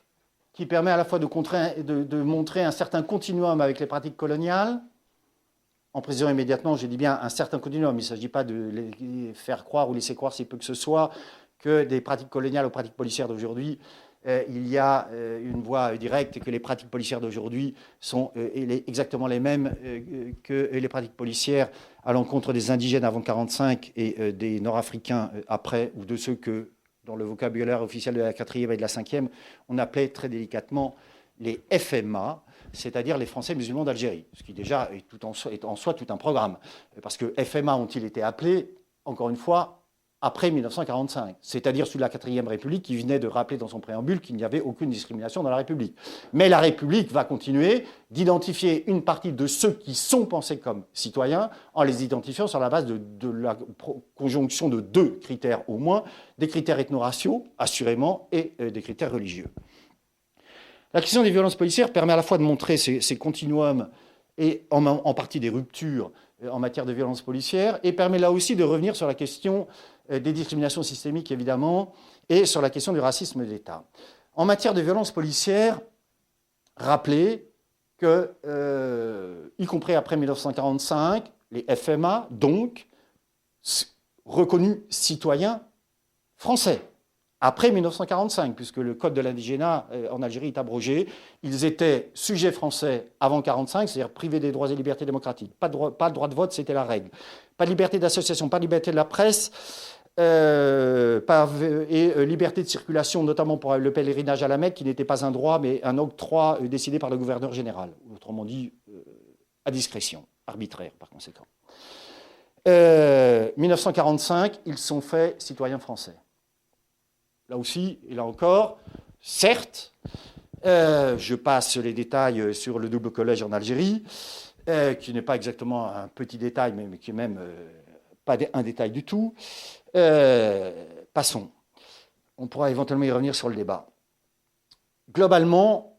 S3: qui permet à la fois de montrer un certain continuum avec les pratiques coloniales. En précisant immédiatement, je dis bien un certain continuum, il ne s'agit pas de les faire croire ou laisser croire si peu que ce soit que des pratiques coloniales aux pratiques policières d'aujourd'hui, il y a une voie directe et que les pratiques policières d'aujourd'hui sont exactement les mêmes que les pratiques policières à l'encontre des indigènes avant 1945 et des Nord-Africains après, ou de ceux que, dans le vocabulaire officiel de la 4e et de la 5e, on appelait très délicatement les FMA. c'est-à-dire les Français musulmans d'Algérie, ce qui déjà est en soi tout un programme. Parce que FMA ont-ils été appelés, encore une fois, après 1945, c'est-à-dire sous la 4e République, qui venait de rappeler dans son préambule qu'il n'y avait aucune discrimination dans la République. Mais la République va continuer d'identifier une partie de ceux qui sont pensés comme citoyens en les identifiant sur la base de la conjonction de 2 critères au moins, des critères ethno-raciaux, assurément, et des critères religieux. La question des violences policières permet à la fois de montrer ces continuums et en partie des ruptures en matière de violences policières, et permet là aussi de revenir sur la question des discriminations systémiques, évidemment, et sur la question du racisme d'État. En matière de violences policières, rappelez que, y compris après 1945, les FMA, donc, reconnus citoyens français. Après 1945, puisque le code de l'indigénat en Algérie est abrogé, ils étaient sujets français avant 1945, c'est-à-dire privés des droits et libertés démocratiques. Pas le droit de vote, c'était la règle. Pas de liberté d'association, pas de liberté de la presse, et liberté de circulation, notamment pour le pèlerinage à la Mecque, qui n'était pas un droit, mais un octroi décidé par le gouverneur général, autrement dit, à discrétion, arbitraire par conséquent. 1945, ils sont faits citoyens français. Là aussi, et là encore, certes, je passe les détails sur le double collège en Algérie, qui n'est pas exactement un petit détail, mais qui est même pas un détail du tout. Passons. On pourra éventuellement y revenir sur le débat. Globalement,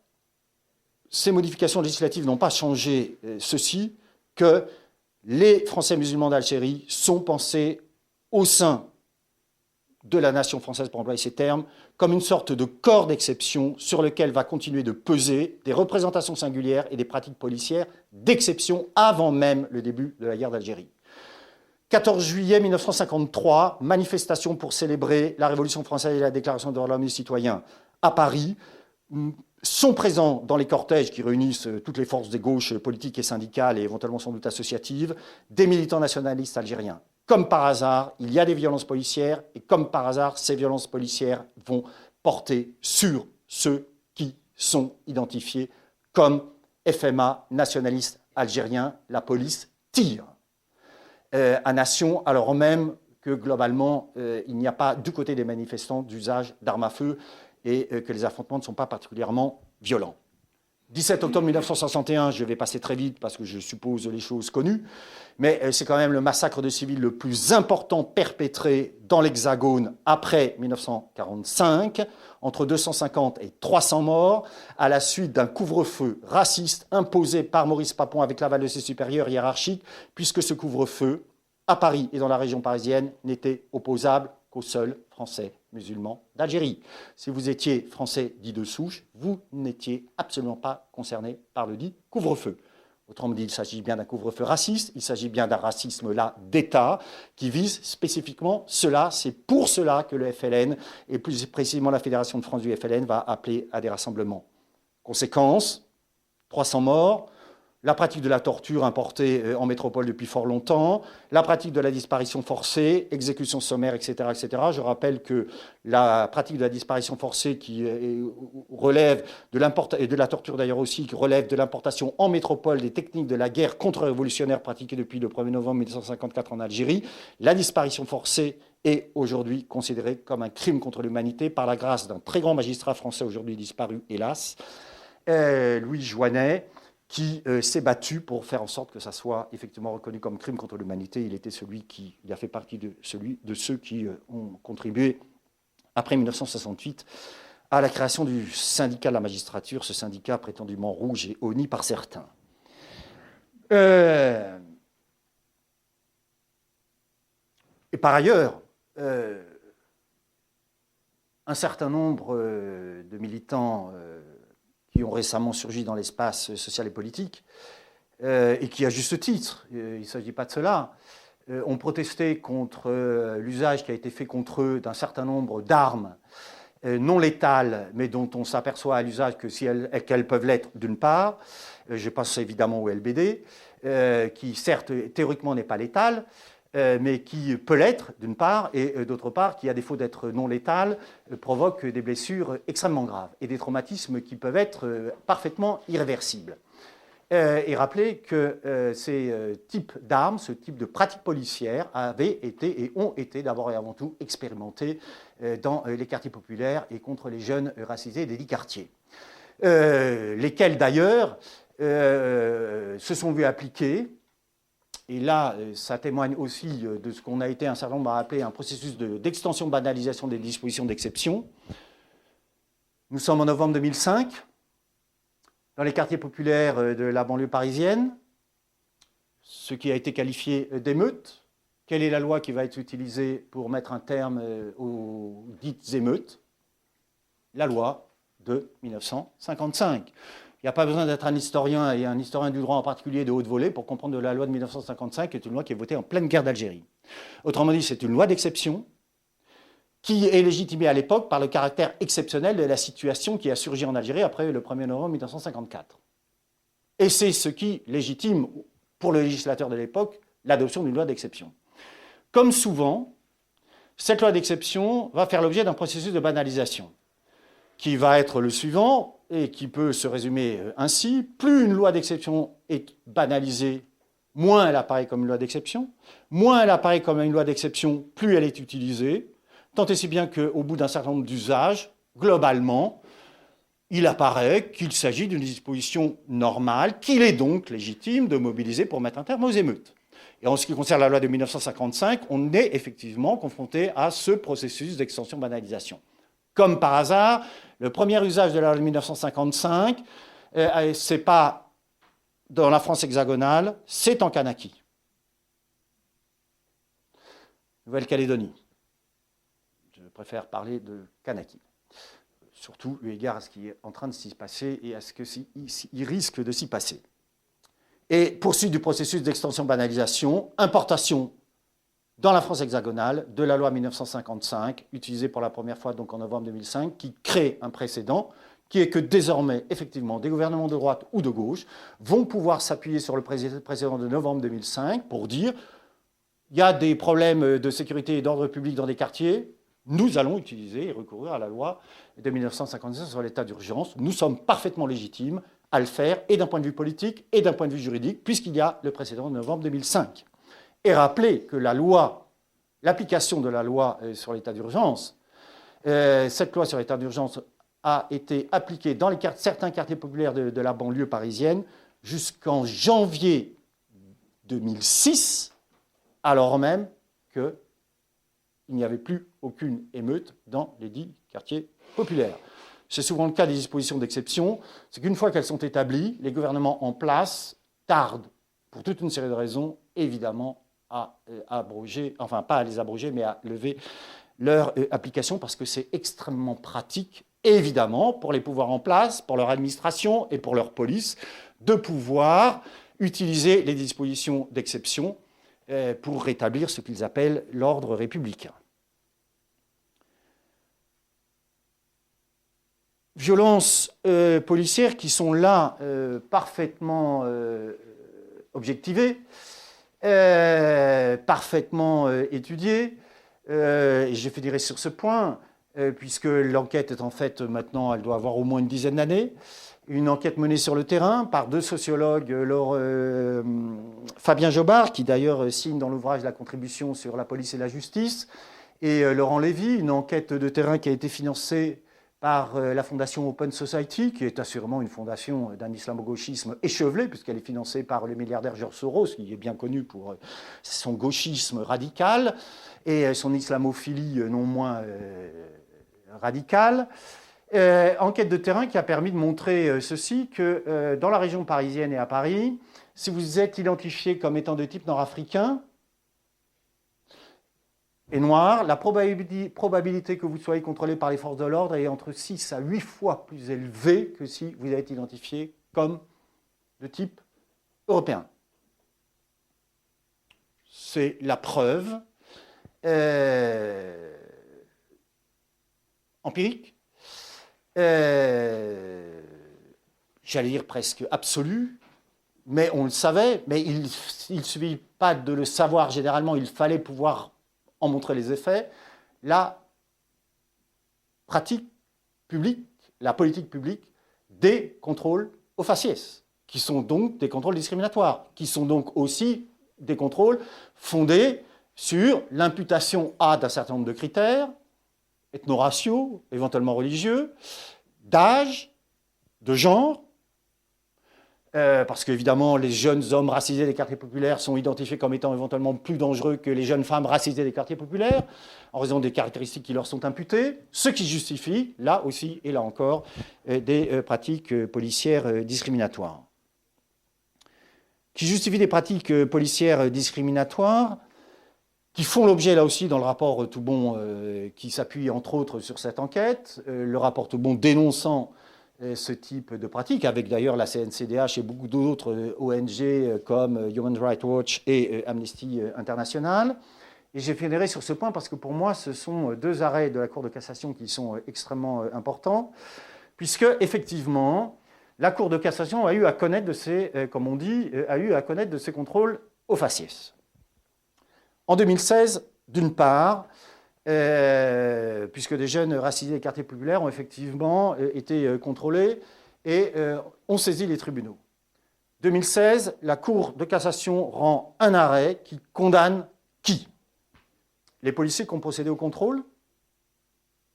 S3: ces modifications législatives n'ont pas changé ceci, que les Français musulmans d'Algérie sont pensés au sein de la nation française, pour employer ces termes, comme une sorte de corps d'exception sur lequel va continuer de peser des représentations singulières et des pratiques policières d'exception avant même le début de la guerre d'Algérie. 14 juillet 1953, manifestation pour célébrer la Révolution française et la Déclaration des droits de l'homme et du citoyen à Paris. Sont présents dans les cortèges qui réunissent toutes les forces des gauches politiques et syndicales et éventuellement sans doute associatives, des militants nationalistes algériens. Comme par hasard, il y a des violences policières et comme par hasard, ces violences policières vont porter sur ceux qui sont identifiés comme FMA, nationalistes algériens. La police tire à nation, alors même que globalement, il n'y a pas du côté des manifestants d'usage d'armes à feu et que les affrontements ne sont pas particulièrement violents. 17 octobre 1961, je vais passer très vite parce que je suppose les choses connues, mais c'est quand même le massacre de civils le plus important perpétré dans l'Hexagone après 1945, entre 250 et 300 morts, à la suite d'un couvre-feu raciste imposé par Maurice Papon avec l'aval de ses supérieurs hiérarchiques, puisque ce couvre-feu, à Paris et dans la région parisienne, n'était opposable qu'aux seuls Français musulmans d'Algérie. Si vous étiez Français dit de souche, vous n'étiez absolument pas concerné par le dit couvre-feu. Autrement dit, il s'agit bien d'un couvre-feu raciste, il s'agit bien d'un racisme là d'État qui vise spécifiquement cela. C'est pour cela que le FLN, et plus précisément la Fédération de France du FLN, va appeler à des rassemblements. Conséquence, 300 morts, la pratique de la torture importée en métropole depuis fort longtemps, la pratique de la disparition forcée, exécution sommaire, etc., etc. Je rappelle que la pratique de la disparition forcée qui relève de l'importation, et de la torture d'ailleurs aussi, qui relève de l'importation en métropole des techniques de la guerre contre-révolutionnaire pratiquée depuis le 1er novembre 1954 en Algérie, la disparition forcée est aujourd'hui considérée comme un crime contre l'humanité par la grâce d'un très grand magistrat français aujourd'hui disparu, hélas, Louis Joinet, qui s'est battu pour faire en sorte que ça soit effectivement reconnu comme crime contre l'humanité. Il était il a fait partie de ceux qui ont contribué, après 1968, à la création du syndicat de la magistrature, ce syndicat prétendument rouge et honni par certains. Et par ailleurs, un certain nombre de militants qui ont récemment surgi dans l'espace social et politique, et qui, à juste titre, il ne s'agit pas de cela, ont protesté contre l'usage qui a été fait contre eux d'un certain nombre d'armes non létales, mais dont on s'aperçoit à l'usage qu'elles peuvent l'être d'une part. Je pense évidemment au LBD, qui certes théoriquement n'est pas létal, mais qui peut l'être, d'une part, et d'autre part, qui, à défaut d'être non létale, provoque des blessures extrêmement graves et des traumatismes qui peuvent être parfaitement irréversibles. Et rappeler que ces types d'armes, ce type de pratiques policières avaient été et ont été d'abord et avant tout expérimentés dans les quartiers populaires et contre les jeunes racisés des 10 quartiers. Lesquels d'ailleurs se sont vus appliquer, et là ça témoigne aussi de ce qu'on a été un certain nombre à appeler un processus d'extension, banalisation des dispositions d'exception. Nous sommes en novembre 2005. Dans les quartiers populaires de la banlieue parisienne, ce qui a été qualifié d'émeute. Quelle est la loi qui va être utilisée pour mettre un terme aux dites émeutes? La loi de 1955. Il n'y a pas besoin d'être un historien, et un historien du droit en particulier de haute volée, pour comprendre que la loi de 1955 est une loi qui est votée en pleine guerre d'Algérie. Autrement dit, c'est une loi d'exception qui est légitimée à l'époque par le caractère exceptionnel de la situation qui a surgi en Algérie après le 1er novembre 1954. Et c'est ce qui légitime, pour le législateur de l'époque, l'adoption d'une loi d'exception. Comme souvent, cette loi d'exception va faire l'objet d'un processus de banalisation, qui va être le suivant, et qui peut se résumer ainsi. Plus une loi d'exception est banalisée, moins elle apparaît comme une loi d'exception. Moins elle apparaît comme une loi d'exception, plus elle est utilisée. Tant et si bien qu'au bout d'un certain nombre d'usages, globalement, il apparaît qu'il s'agit d'une disposition normale, qu'il est donc légitime de mobiliser pour mettre un terme aux émeutes. Et en ce qui concerne la loi de 1955, on est effectivement confronté à ce processus d'extension-banalisation. Comme par hasard, le premier usage de la loi de 1955, c'est pas dans la France hexagonale, c'est en Kanaki, Nouvelle-Calédonie. Je préfère parler de Kanaki, surtout eu égard à ce qui est en train de s'y passer et à ce qu'il risque de s'y passer. Et poursuite du processus d'extension-banalisation, importation dans la France hexagonale de la loi 1955, utilisée pour la première fois donc en novembre 2005, qui crée un précédent, qui est que désormais, effectivement, des gouvernements de droite ou de gauche vont pouvoir s'appuyer sur le précédent de novembre 2005 pour dire il y a des problèmes de sécurité et d'ordre public dans des quartiers, nous allons utiliser et recourir à la loi de 1956 sur l'état d'urgence. Nous sommes parfaitement légitimes à le faire, et d'un point de vue politique et d'un point de vue juridique, puisqu'il y a le précédent de novembre 2005. Et rappeler que l'application de la loi sur l'état d'urgence, cette loi sur l'état d'urgence a été appliquée dans certains quartiers populaires de la banlieue parisienne jusqu'en janvier 2006, alors même qu'il n'y avait plus aucune émeute dans les 10 quartiers populaires. C'est souvent le cas des dispositions d'exception, c'est qu'une fois qu'elles sont établies, les gouvernements en place tardent, pour toute une série de raisons, évidemment, à abroger, enfin pas à les abroger, mais à lever leur application, parce que c'est extrêmement pratique, évidemment, pour les pouvoirs en place, pour leur administration et pour leur police, de pouvoir utiliser les dispositions d'exception pour rétablir ce qu'ils appellent l'ordre républicain. Violences policières qui sont là parfaitement objectivées, parfaitement étudiées. Et je finirai sur ce point, puisque l'enquête est en fait maintenant, elle doit avoir au moins une dizaine d'années. Une enquête menée sur le terrain par 2 sociologues, Fabien Jobard, qui d'ailleurs signe dans l'ouvrage la contribution sur la police et la justice, et Laurent Lévy, une enquête de terrain qui a été financée par la fondation Open Society, qui est assurément une fondation d'un islamo-gauchisme échevelé, puisqu'elle est financée par le milliardaire George Soros, qui est bien connu pour son gauchisme radical et son islamophilie non moins radicale. Enquête de terrain qui a permis de montrer ceci, que dans la région parisienne et à Paris, si vous êtes identifié comme étant de type nord-africain et noir, la probabilité que vous soyez contrôlé par les forces de l'ordre est entre 6 à 8 fois plus élevée que si vous êtes identifié comme de type européen. C'est la preuve empirique, j'allais dire presque absolue, mais on le savait, mais il ne suffit pas de le savoir généralement, il fallait pouvoir en montrer les effets. La pratique publique, la politique publique des contrôles aux faciès, qui sont donc des contrôles discriminatoires, qui sont donc aussi des contrôles fondés sur l'imputation d'un certain nombre de critères, ethno-raciaux, éventuellement religieux, d'âge, de genre, parce qu'évidemment, les jeunes hommes racisés des quartiers populaires sont identifiés comme étant éventuellement plus dangereux que les jeunes femmes racisées des quartiers populaires, en raison des caractéristiques qui leur sont imputées, ce qui justifie, là aussi et là encore, des pratiques policières discriminatoires. Qui justifie des pratiques policières discriminatoires, qui font l'objet, là aussi, dans le rapport Toubon, qui s'appuie entre autres sur cette enquête, le rapport Toubon dénonçant ce type de pratique, avec d'ailleurs la CNCDH et beaucoup d'autres ONG comme Human Rights Watch et Amnesty International. Et j'ai finirai sur ce point parce que pour moi, ce sont deux arrêts de la Cour de cassation qui sont extrêmement importants, puisque effectivement, la Cour de cassation a eu à connaître de ces, comme on dit, a eu à connaître de ces contrôles aux faciès. En 2016, d'une part, puisque des jeunes racisés des quartiers populaires ont effectivement été contrôlés et ont saisi les tribunaux. 2016, la Cour de cassation rend un arrêt qui condamne qui? Les policiers qui ont procédé au contrôle?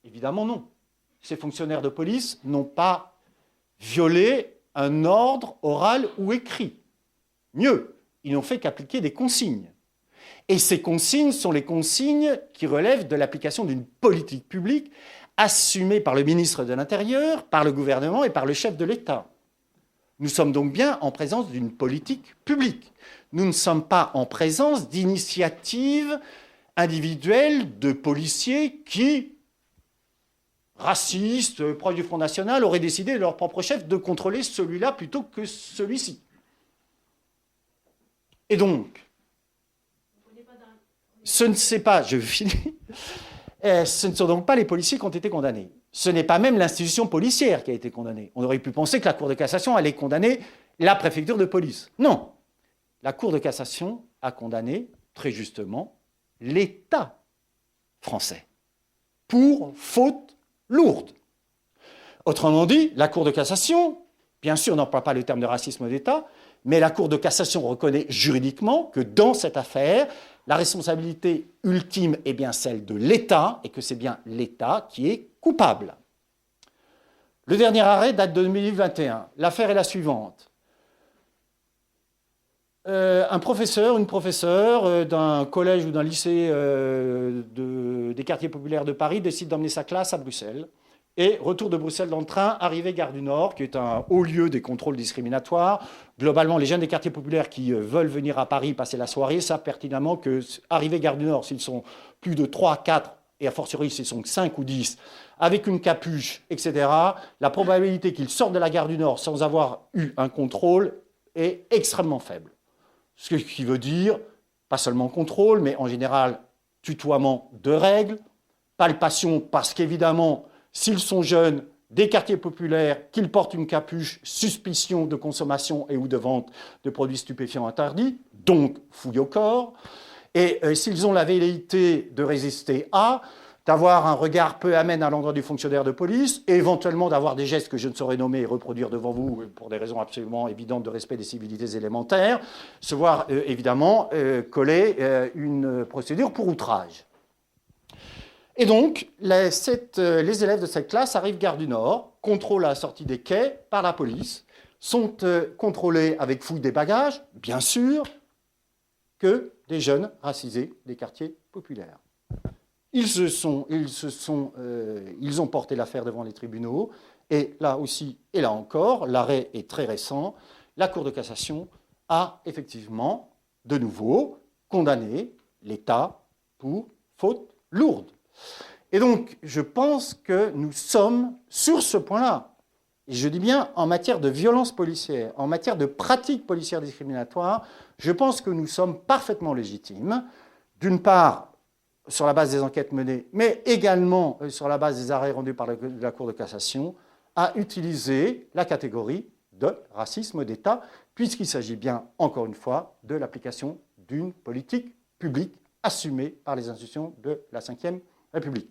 S3: Évidemment non. Ces fonctionnaires de police n'ont pas violé un ordre oral ou écrit. Mieux, ils n'ont fait qu'appliquer des consignes. Et ces consignes sont les consignes qui relèvent de l'application d'une politique publique assumée par le ministre de l'Intérieur, par le gouvernement et par le chef de l'État. Nous sommes donc bien en présence d'une politique publique. Nous ne sommes pas en présence d'initiatives individuelles de policiers qui, racistes, proches du Front National, auraient décidé de leur propre chef de contrôler celui-là plutôt que celui-ci. Et donc, ce ne sont donc pas les policiers qui ont été condamnés. Ce n'est pas même l'institution policière qui a été condamnée. On aurait pu penser que la Cour de cassation allait condamner la préfecture de police. Non. La Cour de cassation a condamné, très justement, l'État français pour faute lourde. Autrement dit, la Cour de cassation, bien sûr, n'emploie pas le terme de racisme d'État, mais la Cour de cassation reconnaît juridiquement que dans cette affaire, la responsabilité ultime est bien celle de l'État et que c'est bien l'État qui est coupable. Le dernier arrêt date de 2021. L'affaire est la suivante. Un professeur, une professeure d'un collège ou d'un lycée des quartiers populaires de Paris décide d'emmener sa classe à Bruxelles. Et retour de Bruxelles dans le train, arrivée Gare du Nord, qui est un haut lieu des contrôles discriminatoires. Globalement, les jeunes des quartiers populaires qui veulent venir à Paris passer la soirée savent pertinemment que, arrivée Gare du Nord, s'ils sont plus de 3, 4, et a fortiori s'ils sont 5 ou 10, avec une capuche, etc., la probabilité qu'ils sortent de la Gare du Nord sans avoir eu un contrôle est extrêmement faible. Ce qui veut dire, pas seulement contrôle, mais en général, tutoiement de règles, palpation, parce qu'évidemment, s'ils sont jeunes, des quartiers populaires, qu'ils portent une capuche, suspicion de consommation et ou de vente de produits stupéfiants interdits, donc fouille au corps. Et s'ils ont la velléité de résister d'avoir un regard peu amène à l'endroit du fonctionnaire de police, et éventuellement d'avoir des gestes que je ne saurais nommer et reproduire devant vous pour des raisons absolument évidentes de respect des civilités élémentaires, se voir évidemment coller une procédure pour outrage. Et donc, les élèves de cette classe arrivent Gare du Nord, contrôlent à la sortie des quais par la police, sont contrôlés avec fouille des bagages, bien sûr, que des jeunes racisés des quartiers populaires. Ils ont porté l'affaire devant les tribunaux, et là aussi, et là encore, l'arrêt est très récent, la Cour de cassation a effectivement, de nouveau, condamné l'État pour faute lourde. Et donc, je pense que nous sommes sur ce point-là, et je dis bien en matière de violence policière, en matière de pratiques policières discriminatoires, je pense que nous sommes parfaitement légitimes, d'une part sur la base des enquêtes menées, mais également sur la base des arrêts rendus par la Cour de cassation, à utiliser la catégorie de racisme d'État, puisqu'il s'agit bien, encore une fois, de l'application d'une politique publique assumée par les institutions de la Ve République.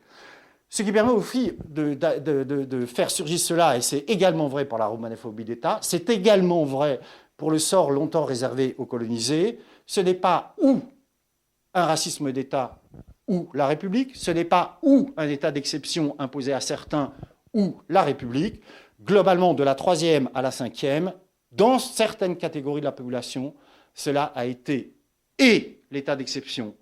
S3: Ce qui permet aussi de faire surgir cela, et c'est également vrai pour la romanophobie d'État, c'est également vrai pour le sort longtemps réservé aux colonisés. Ce n'est pas ou un racisme d'État ou la République, ce n'est pas ou un état d'exception imposé à certains ou la République. Globalement, de la 3e à la 5e, dans certaines catégories de la population, cela a été et l'état d'exception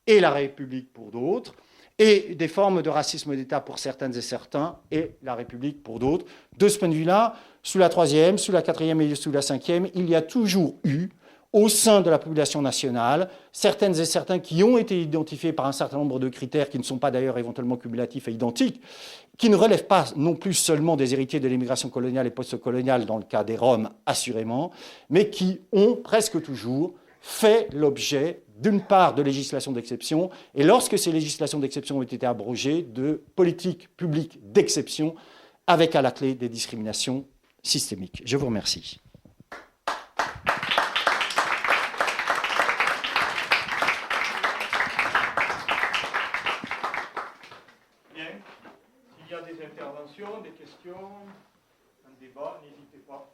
S3: et la République pour d'autres, et des formes de racisme d'État pour certaines et certains, et la République pour d'autres. De ce point de vue-là, sous la 3e, sous la 4e et sous la 5e, il y a toujours eu, au sein de la population nationale, certaines et certains qui ont été identifiés par un certain nombre de critères qui ne sont pas d'ailleurs éventuellement cumulatifs et identiques, qui ne relèvent pas non plus seulement des héritiers de l'immigration coloniale et post-coloniale, dans le cas des Roms, assurément, mais qui ont presque toujours fait l'objet d'une part de législation d'exception, et lorsque ces législations d'exception ont été abrogées, de politiques publiques d'exception, avec à la clé des discriminations systémiques. Je vous remercie.
S2: Bien. S'il y a des interventions, des questions, un débat, n'hésitez pas.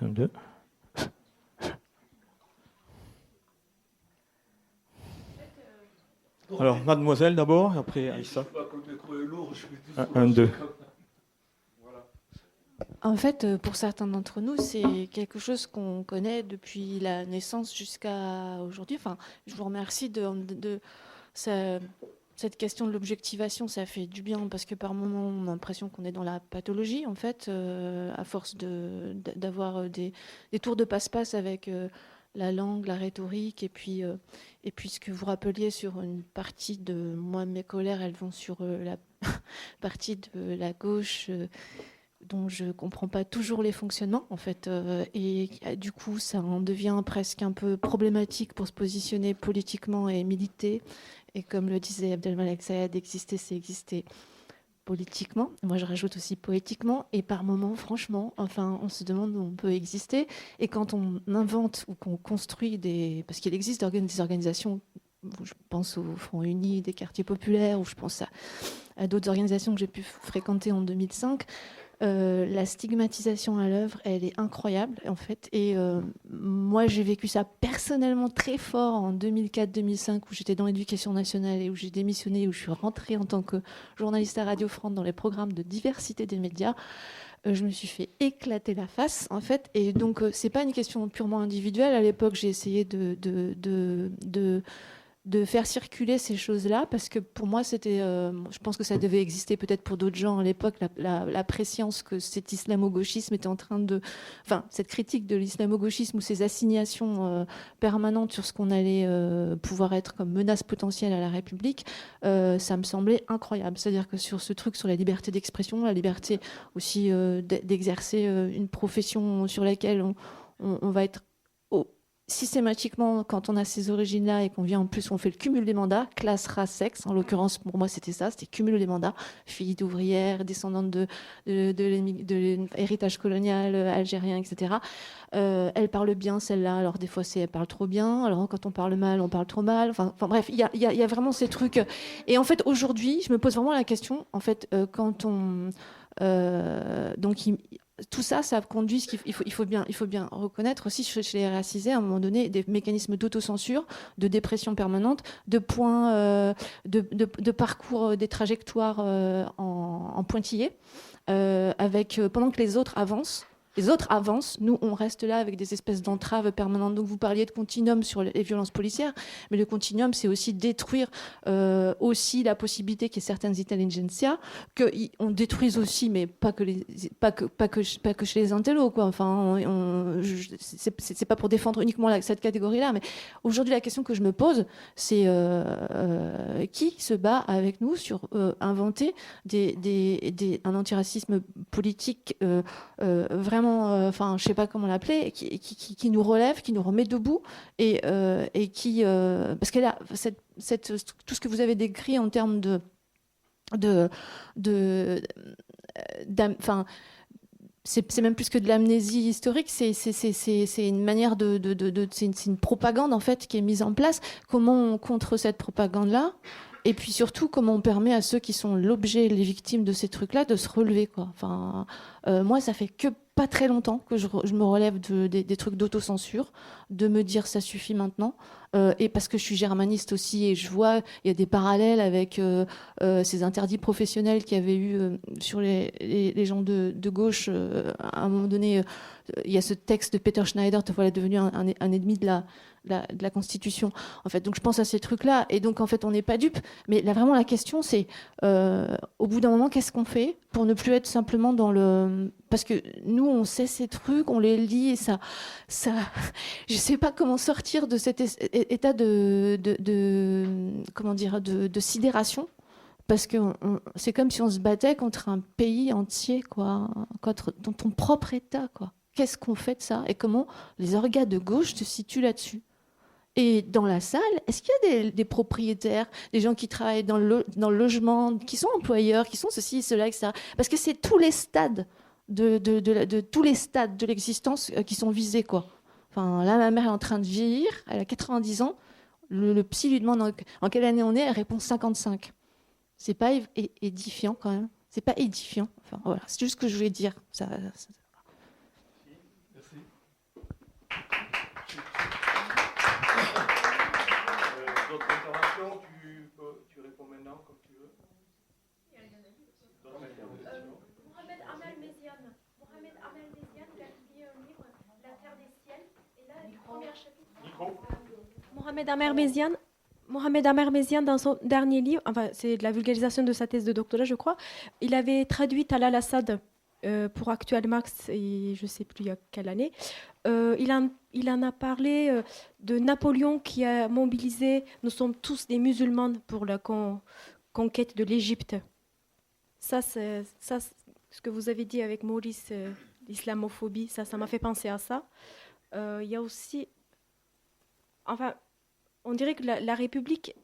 S2: Un, deux. Alors, mademoiselle d'abord, et après Aïssa. Un, deux.
S4: En fait, pour certains d'entre nous, c'est quelque chose qu'on connaît depuis la naissance jusqu'à aujourd'hui. Enfin, je vous remercie de cette question de l'objectivation, ça fait du bien parce que par moments, on a l'impression qu'on est dans la pathologie, en fait, à force d'avoir des tours de passe-passe avec la langue, la rhétorique, et puis ce que vous rappeliez sur une partie de moi, mes colères, elles vont sur la partie de la gauche dont je ne comprends pas toujours les fonctionnements, en fait. Et du coup, ça en devient presque un peu problématique pour se positionner politiquement et militer. Et comme le disait Abdelmalek Sayed, exister, c'est exister politiquement. Moi, je rajoute aussi poétiquement. Et par moments, franchement, enfin, on se demande où on peut exister. Et quand on invente ou qu'on construit parce qu'il existe des organisations, je pense au Front Uni, des quartiers populaires, ou je pense à d'autres organisations que j'ai pu fréquenter en 2005, la stigmatisation à l'œuvre, elle est incroyable en fait. Et moi, j'ai vécu ça personnellement très fort en 2004-2005, où j'étais dans l'éducation nationale et où j'ai démissionné, où je suis rentrée en tant que journaliste à Radio France dans les programmes de diversité des médias. Je me suis fait éclater la face en fait. Et donc, c'est pas une question purement individuelle. À l'époque, j'ai essayé de faire circuler ces choses-là, parce que pour moi, je pense que ça devait exister peut-être pour d'autres gens à l'époque, la préscience que cet islamo-gauchisme était en train de... Enfin, cette critique de l'islamo-gauchisme ou ces assignations permanentes sur ce qu'on allait pouvoir être comme menace potentielle à la République, ça me semblait incroyable. C'est-à-dire que sur ce truc, sur la liberté d'expression, la liberté aussi d'exercer une profession sur laquelle on va être systématiquement, quand on a ces origines-là et qu'on vient en plus, on fait le cumul des mandats, classe, race, sexe. En l'occurrence, pour moi, c'était ça, c'était cumul des mandats. Fille d'ouvrière, descendante de l'héritage colonial algérien, etc. Elle parle bien, celle-là. Alors, des fois, elle parle trop bien. Alors, quand on parle mal, on parle trop mal. Enfin bref, il y a vraiment ces trucs. Et en fait, aujourd'hui, je me pose vraiment la question, en fait, quand on... tout ça, ça conduit, il faut bien reconnaître aussi chez les racisés, à un moment donné, des mécanismes d'autocensure, de dépression permanente, de points, de parcours, des trajectoires en pointillés, pendant que les autres avancent. Les autres avancent, nous on reste là avec des espèces d'entraves permanentes. Donc vous parliez de continuum sur les violences policières, mais le continuum c'est aussi détruire aussi la possibilité qu'il y ait certaines intelligentsia, qu'on détruise aussi, mais pas que chez les intellos, quoi. Enfin, c'est pas pour défendre uniquement cette catégorie-là, mais aujourd'hui la question que je me pose, c'est qui se bat avec nous sur inventer un antiracisme politique vraiment vraiment, enfin, je sais pas comment l'appeler, qui nous relève, qui nous remet debout, et qui, parce que là, tout ce que vous avez décrit en termes enfin, c'est même plus que de l'amnésie historique, c'est une manière c'est une propagande en fait qui est mise en place. Comment on contre cette propagande-là? Et puis surtout, comment on permet à ceux qui sont l'objet, les victimes de ces trucs-là, de se relever, quoi. Enfin, moi, ça fait que pas très longtemps que je me relève des trucs d'autocensure, de me dire ça suffit maintenant. Et parce que je suis germaniste aussi, et je vois, il y a des parallèles avec ces interdits professionnels qu'il y avait eu sur les gens de gauche. À un moment donné, il y a ce texte de Peter Schneider, voilà, devenu un ennemi de la Constitution, en fait. Donc je pense à ces trucs-là, et donc en fait on n'est pas dupe, mais là vraiment la question c'est au bout d'un moment qu'est-ce qu'on fait pour ne plus être simplement dans le... Parce que nous on sait ces trucs, on les lit, et ça je sais pas comment sortir de cet état comment dire, de sidération, parce que c'est comme si on se battait contre un pays entier, quoi, dans ton propre état, quoi. Qu'est-ce qu'on fait de ça, et comment les organes de gauche se situent là-dessus? Et dans la salle, est-ce qu'il y a des propriétaires, des gens qui travaillent dans le logement, qui sont employeurs, qui sont ceci, cela, etc. Parce que c'est tous les stades de tous les stades de l'existence qui sont visés, quoi. Enfin, là, ma mère est en train de vieillir, elle a 90 ans. Le psy lui demande en quelle année on est, elle répond 55. C'est pas édifiant quand même. C'est pas édifiant. Enfin, voilà, c'est juste ce que je voulais dire.
S5: Merci.
S2: D'autres interventions, tu réponds maintenant comme tu veux.
S6: Mohamed Amel Méziane, il a publié un livre, La Terre des Ciels, et là, le premier chapitre.
S7: Mohamed Amer Méziane, dans son dernier livre, enfin, c'est de la vulgarisation de sa thèse de doctorat, je crois, il avait traduit Talal Assad pour Actuel Marx, et je ne sais plus à quelle année. Il en a parlé de Napoléon qui a mobilisé « Nous sommes tous des musulmans pour la conquête de l'Égypte ». Ça, ce que vous avez dit avec Maurice, l'islamophobie, ça m'a fait penser à ça. Il y a aussi... Enfin, on dirait que la République,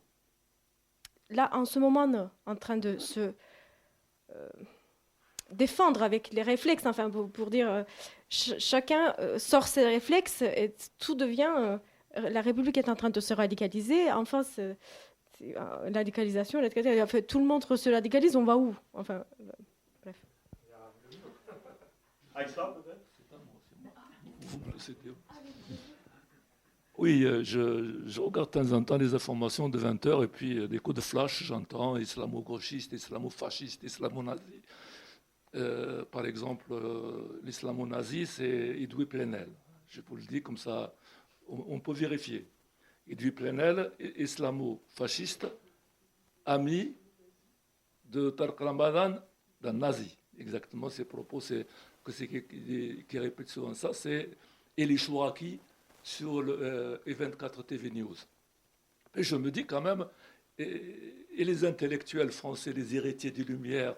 S7: là, en ce moment, en train de se défendre avec les réflexes, enfin, pour dire, chacun sort ses réflexes et tout devient... la République est en train de se radicaliser. Enfin, la radicalisation, en fait, tout le monde se radicalise, on va où? Enfin, bref.
S2: Aïssa, peut-être?
S5: Vous me le citez. Oui, je regarde de temps en temps les informations de 20h et puis des coups de flash, j'entends islamo-gauchiste, islamo-fasciste, islamo-nazi. Par exemple, l'islamo-nazi, c'est Edoui Plenel. Je vous le dis comme ça, on peut vérifier. Edoui Plenel, islamo-fasciste, ami de Tarek Ramadan, d'un nazi. Exactement, ses propos, c'est qui répète souvent ça, c'est Eli Chouraki sur le E24 TV News. Et je me dis quand même, et les intellectuels français, les héritiers des Lumières,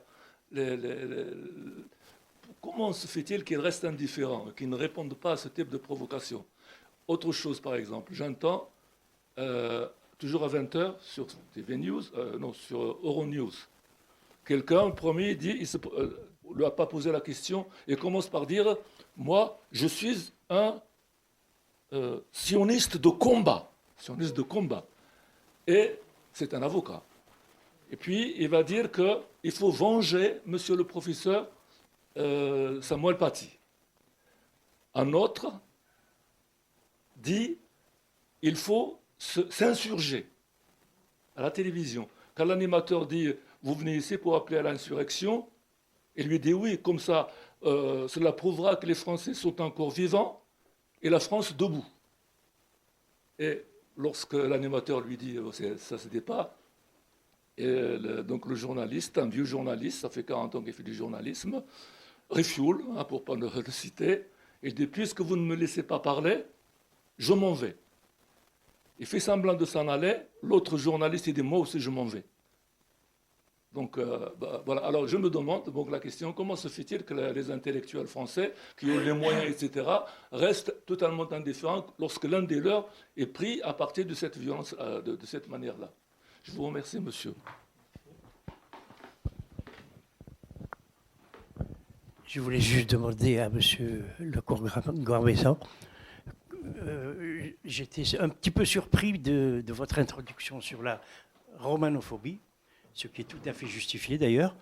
S5: comment se fait-il qu'ils restent indifférents, qu'ils ne répondent pas à ce type de provocation? Autre chose, par exemple, j'entends, toujours à 20h, sur TV News, sur Euronews, quelqu'un, le premier, dit, il ne lui a pas posé la question, et commence par dire, moi, je suis un sioniste de combat. Sioniste de combat. Et c'est un avocat. Et puis, il va dire qu'il faut venger monsieur le professeur Samuel Paty. Un autre dit il faut s'insurger à la télévision. Quand l'animateur dit vous venez ici pour appeler à l'insurrection, il lui dit oui, comme ça, cela prouvera que les Français sont encore vivants et la France debout. Et lorsque l'animateur lui dit ça se dit pas, et donc le journaliste, un vieux journaliste, ça fait 40 ans qu'il fait du journalisme, refoule, pour ne pas le citer, et dit puisque vous ne me laissez pas parler, je m'en vais. Il fait semblant de s'en aller, l'autre journaliste il dit moi aussi je m'en vais. Donc voilà. Alors je me demande, donc la question, comment se fait-il que les intellectuels français, qui ont les moyens, etc., restent totalement indifférents lorsque l'un des leurs est pris à partir de cette violence, de cette manière-là. Je vous remercie, monsieur.
S8: Je voulais juste demander à monsieur le Cour-Grand-Maison. J'étais un petit peu surpris de votre introduction sur la romanophobie, ce qui est tout à fait justifié d'ailleurs.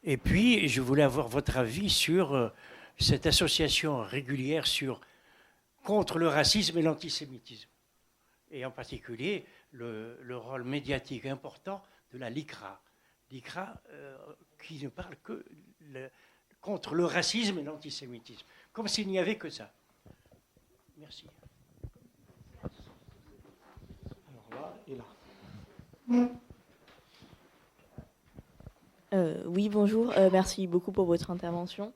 S8: Et puis, je voulais avoir votre avis sur cette association régulière contre le racisme et l'antisémitisme. Et en particulier, le rôle médiatique important de la LICRA. LICRA qui ne parle que contre le racisme et l'antisémitisme. Comme s'il n'y avait que ça. Merci.
S2: Alors là et là.
S9: Oui, bonjour. Merci beaucoup pour votre intervention.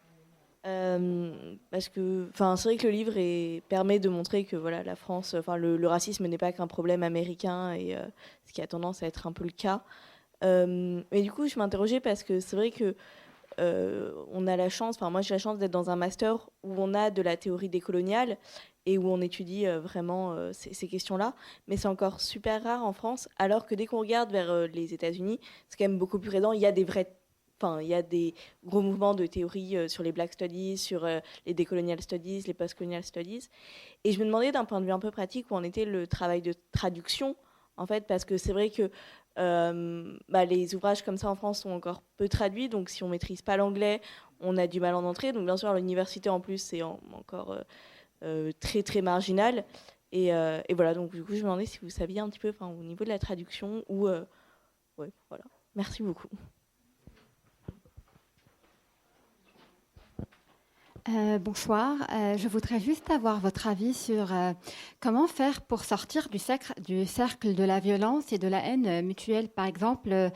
S9: Parce que, c'est vrai que le livre permet de montrer que voilà, la France, le racisme n'est pas qu'un problème américain, et ce qui a tendance à être un peu le cas. Mais du coup, je m'interrogeais parce que c'est vrai que on a la chance, moi j'ai la chance d'être dans un master où on a de la théorie décoloniale et où on étudie vraiment ces questions-là, mais c'est encore super rare en France, alors que dès qu'on regarde vers les États-Unis, c'est quand même beaucoup plus présent. Il y a des gros mouvements de théorie sur les Black Studies, sur les Decolonial Studies, les Postcolonial Studies. Et je me demandais d'un point de vue un peu pratique où en était le travail de traduction, en fait, parce que c'est vrai que les ouvrages comme ça en France sont encore peu traduits, donc si on maîtrise pas l'anglais, on a du mal à en entrer. Donc bien sûr, à l'université en plus, c'est encore très très marginal. Et voilà, donc du coup, je me demandais si vous saviez un petit peu au niveau de la traduction, ou... ouais, voilà. Merci beaucoup.
S10: Bonsoir, je voudrais juste avoir votre avis sur comment faire pour sortir du cercle de la violence et de la haine mutuelle. Par exemple,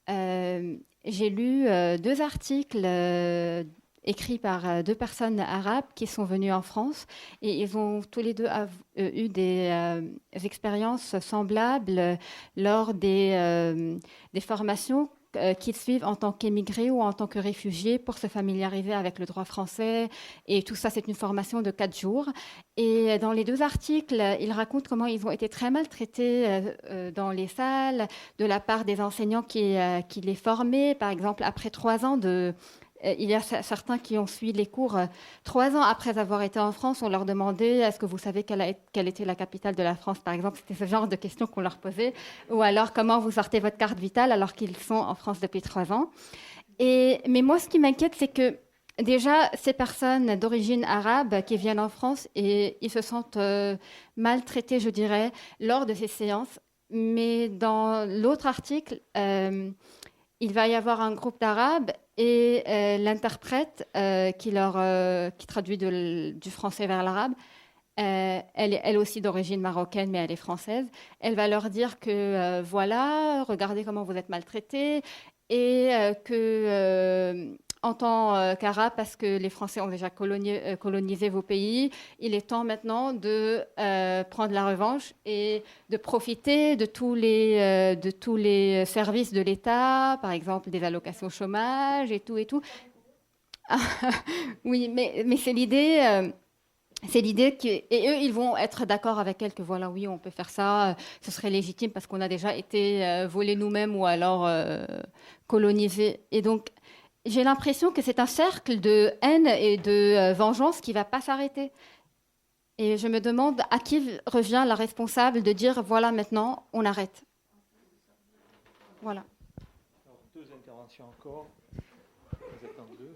S10: j'ai lu 2 articles écrits par 2 personnes arabes qui sont venues en France, et ils ont tous les deux eu des expériences semblables lors des formations qu'ils suivent en tant qu'émigrés ou en tant que réfugiés pour se familiariser avec le droit français. Et tout ça, c'est une formation de 4 jours. Et dans les 2 articles, ils racontent comment ils ont été très maltraités dans les salles de la part des enseignants qui les formaient. Par exemple, après 3 ans il y a certains qui ont suivi les cours 3 ans après avoir été en France. On leur demandait: est-ce que vous savez quelle était la capitale de la France, par exemple? C'était ce genre de questions qu'on leur posait. Ou alors, comment vous sortez votre carte vitale alors qu'ils sont en France depuis 3 ans. Mais moi, ce qui m'inquiète, c'est que déjà, ces personnes d'origine arabe qui viennent en France, et ils se sentent maltraités, je dirais, lors de ces séances. Mais dans l'autre article, il va y avoir un groupe d'Arabes et l'interprète qui traduit du français vers l'arabe, elle est elle aussi d'origine marocaine, mais elle est française. Elle va leur dire que voilà, regardez comment vous êtes maltraités, et que en tant qu'arabe, parce que les Français ont déjà colonisé vos pays, il est temps maintenant de prendre la revanche et de profiter de tous les services de l'État, par exemple des allocations chômage et tout. Oui, mais c'est l'idée. C'est l'idée et eux, ils vont être d'accord avec elle que voilà, oui, on peut faire ça, ce serait légitime parce qu'on a déjà été volés nous-mêmes ou alors colonisés. Et donc, j'ai l'impression que c'est un cercle de haine et de vengeance qui ne va pas s'arrêter. Et je me demande à qui revient la responsable de dire voilà, maintenant, on arrête. Voilà.
S2: Alors, 2 interventions encore. Vous êtes en 2.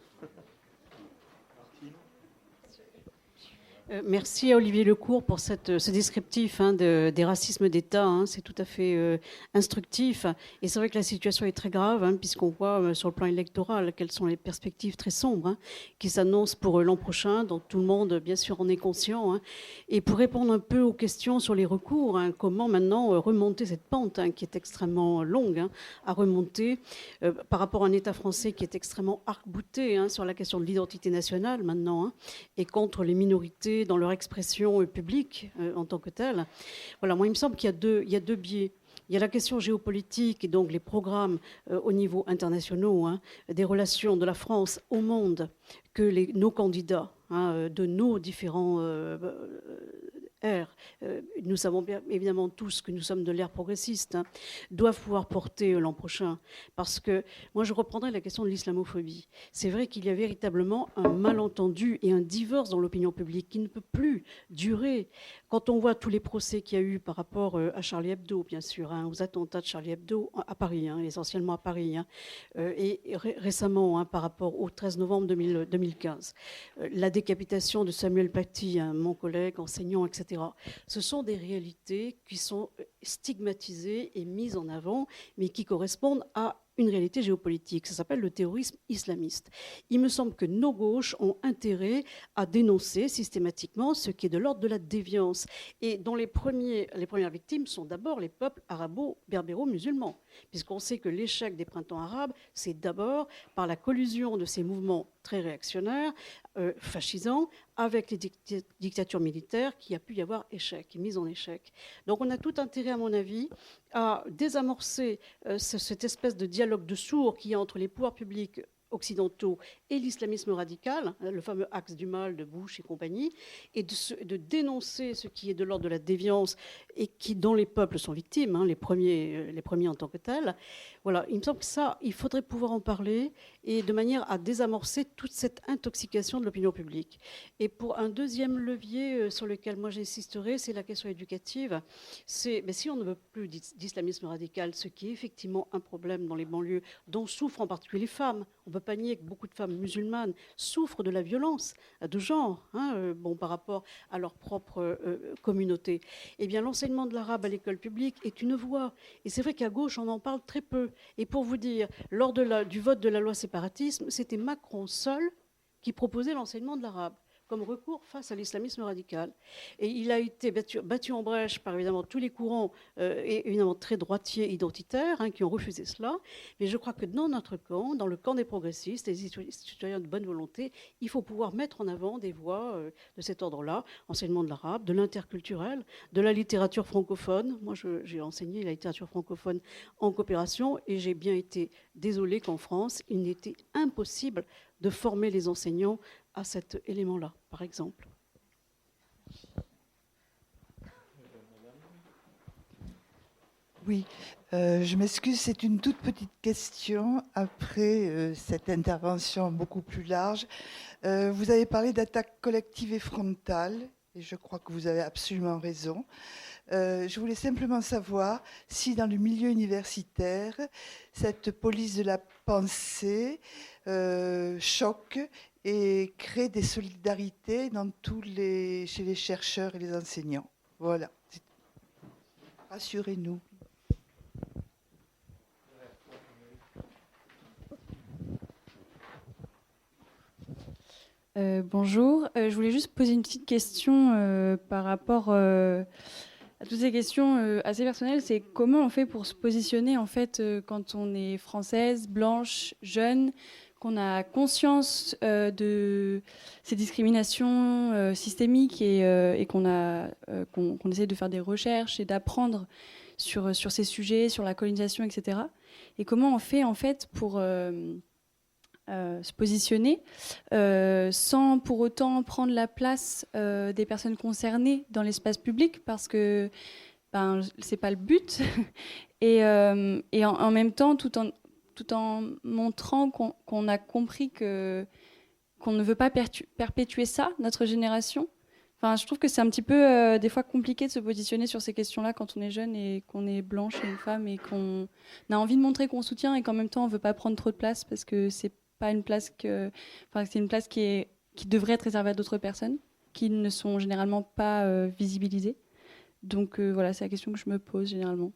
S11: Merci à Olivier Lecourt pour ce descriptif des racismes d'État. C'est tout à fait instructif. Et c'est vrai que la situation est très grave, puisqu'on voit sur le plan électoral quelles sont les perspectives très sombres qui s'annoncent pour l'an prochain, dont tout le monde, bien sûr, en est conscient. Et pour répondre un peu aux questions sur les recours, comment maintenant remonter cette pente qui est extrêmement longue à remonter par rapport à un État français qui est extrêmement arc-bouté sur la question de l'identité nationale maintenant, et contre les minorités dans leur expression publique en tant que telle. Voilà, moi, il me semble qu'il y a deux biais. Il y a la question géopolitique et donc les programmes au niveau international, des relations de la France au monde que nos candidats de nos différents ère. Nous savons bien évidemment tous que nous sommes de l'ère progressiste, doivent pouvoir porter l'an prochain. Parce que moi, je reprendrai la question de l'islamophobie. C'est vrai qu'il y a véritablement un malentendu et un divorce dans l'opinion publique qui ne peut plus durer. Quand on voit tous les procès qu'il y a eu par rapport à Charlie Hebdo, bien sûr, aux attentats de Charlie Hebdo à Paris, essentiellement à Paris, et récemment par rapport au 13 novembre 2015, la décapitation de Samuel Paty, mon collègue, enseignant, etc. Ce sont des réalités qui sont stigmatisées et mises en avant, mais qui correspondent à une réalité géopolitique. Ça s'appelle le terrorisme islamiste. Il me semble que nos gauches ont intérêt à dénoncer systématiquement ce qui est de l'ordre de la déviance et dont les premières victimes sont d'abord les peuples arabo-berbéro-musulmans, puisqu'on sait que l'échec des printemps arabes, c'est d'abord par la collusion de ces mouvements très réactionnaires, fascisants, avec les dictatures militaires qui a pu y avoir échec, mise en échec. Donc on a tout intérêt, à mon avis, à désamorcer cette espèce de dialogue de sourds qu'il y a entre les pouvoirs publics occidentaux et l'islamisme radical, le fameux axe du mal de Bush et compagnie, et de dénoncer ce qui est de l'ordre de la déviance et dont les peuples sont victimes, les premiers en tant que tels. Voilà, il me semble que ça, il faudrait pouvoir en parler et de manière à désamorcer toute cette intoxication de l'opinion publique. Et pour un deuxième levier sur lequel moi j'insisterai, c'est la question éducative. Mais si on ne veut plus d'islamisme radical, ce qui est effectivement un problème dans les banlieues, dont souffrent en particulier les femmes, on ne peut pas nier que beaucoup de femmes musulmanes souffrent de la violence de genre par rapport à leur propre communauté. Eh bien, l'enseignement de l'arabe à l'école publique est une voie. Et c'est vrai qu'à gauche, on en parle très peu. Et pour vous dire, lors du vote de la loi séparatisme, c'était Macron seul qui proposait l'enseignement de l'arabe comme recours face à l'islamisme radical. Et il a été battu en brèche par évidemment tous les courants, et évidemment très droitiers identitaires, qui ont refusé cela. Mais je crois que dans notre camp, dans le camp des progressistes, des citoyens de bonne volonté, il faut pouvoir mettre en avant des voies de cet ordre-là, enseignement de l'arabe, de l'interculturel, de la littérature francophone. Moi, j'ai enseigné la littérature francophone en coopération et j'ai bien été désolée qu'en France, il n'était impossible de former les enseignants à cet élément-là, par exemple.
S12: Oui, je m'excuse, c'est une toute petite question après cette intervention beaucoup plus large. Vous avez parlé d'attaque collective et frontale, et je crois que vous avez absolument raison. Je voulais simplement savoir si dans le milieu universitaire, cette police de la pensée choque et crée des solidarités chez les chercheurs et les enseignants. Voilà. Rassurez-nous.
S13: Bonjour, je voulais juste poser une petite question par rapport à toutes ces questions assez personnelles. C'est comment on fait pour se positionner en fait quand on est française, blanche, jeune, qu'on a conscience de ces discriminations systémiques et qu'on essaie de faire des recherches et d'apprendre sur ces sujets, sur la colonisation, etc. Et comment on fait en fait pour se positionner sans pour autant prendre la place des personnes concernées dans l'espace public, parce que c'est pas le but. et en même temps, tout en montrant qu'on a compris qu'on ne veut pas perpétuer ça, notre génération. Enfin, je trouve que c'est un petit peu des fois compliqué de se positionner sur ces questions-là quand on est jeune et qu'on est blanche et une femme et qu'on a envie de montrer qu'on soutient et qu'en même temps on ne veut pas prendre trop de place parce que c'est pas une place c'est une place qui devrait être réservée à d'autres personnes qui ne sont généralement pas visibilisées. Donc voilà, c'est la question que je me pose généralement.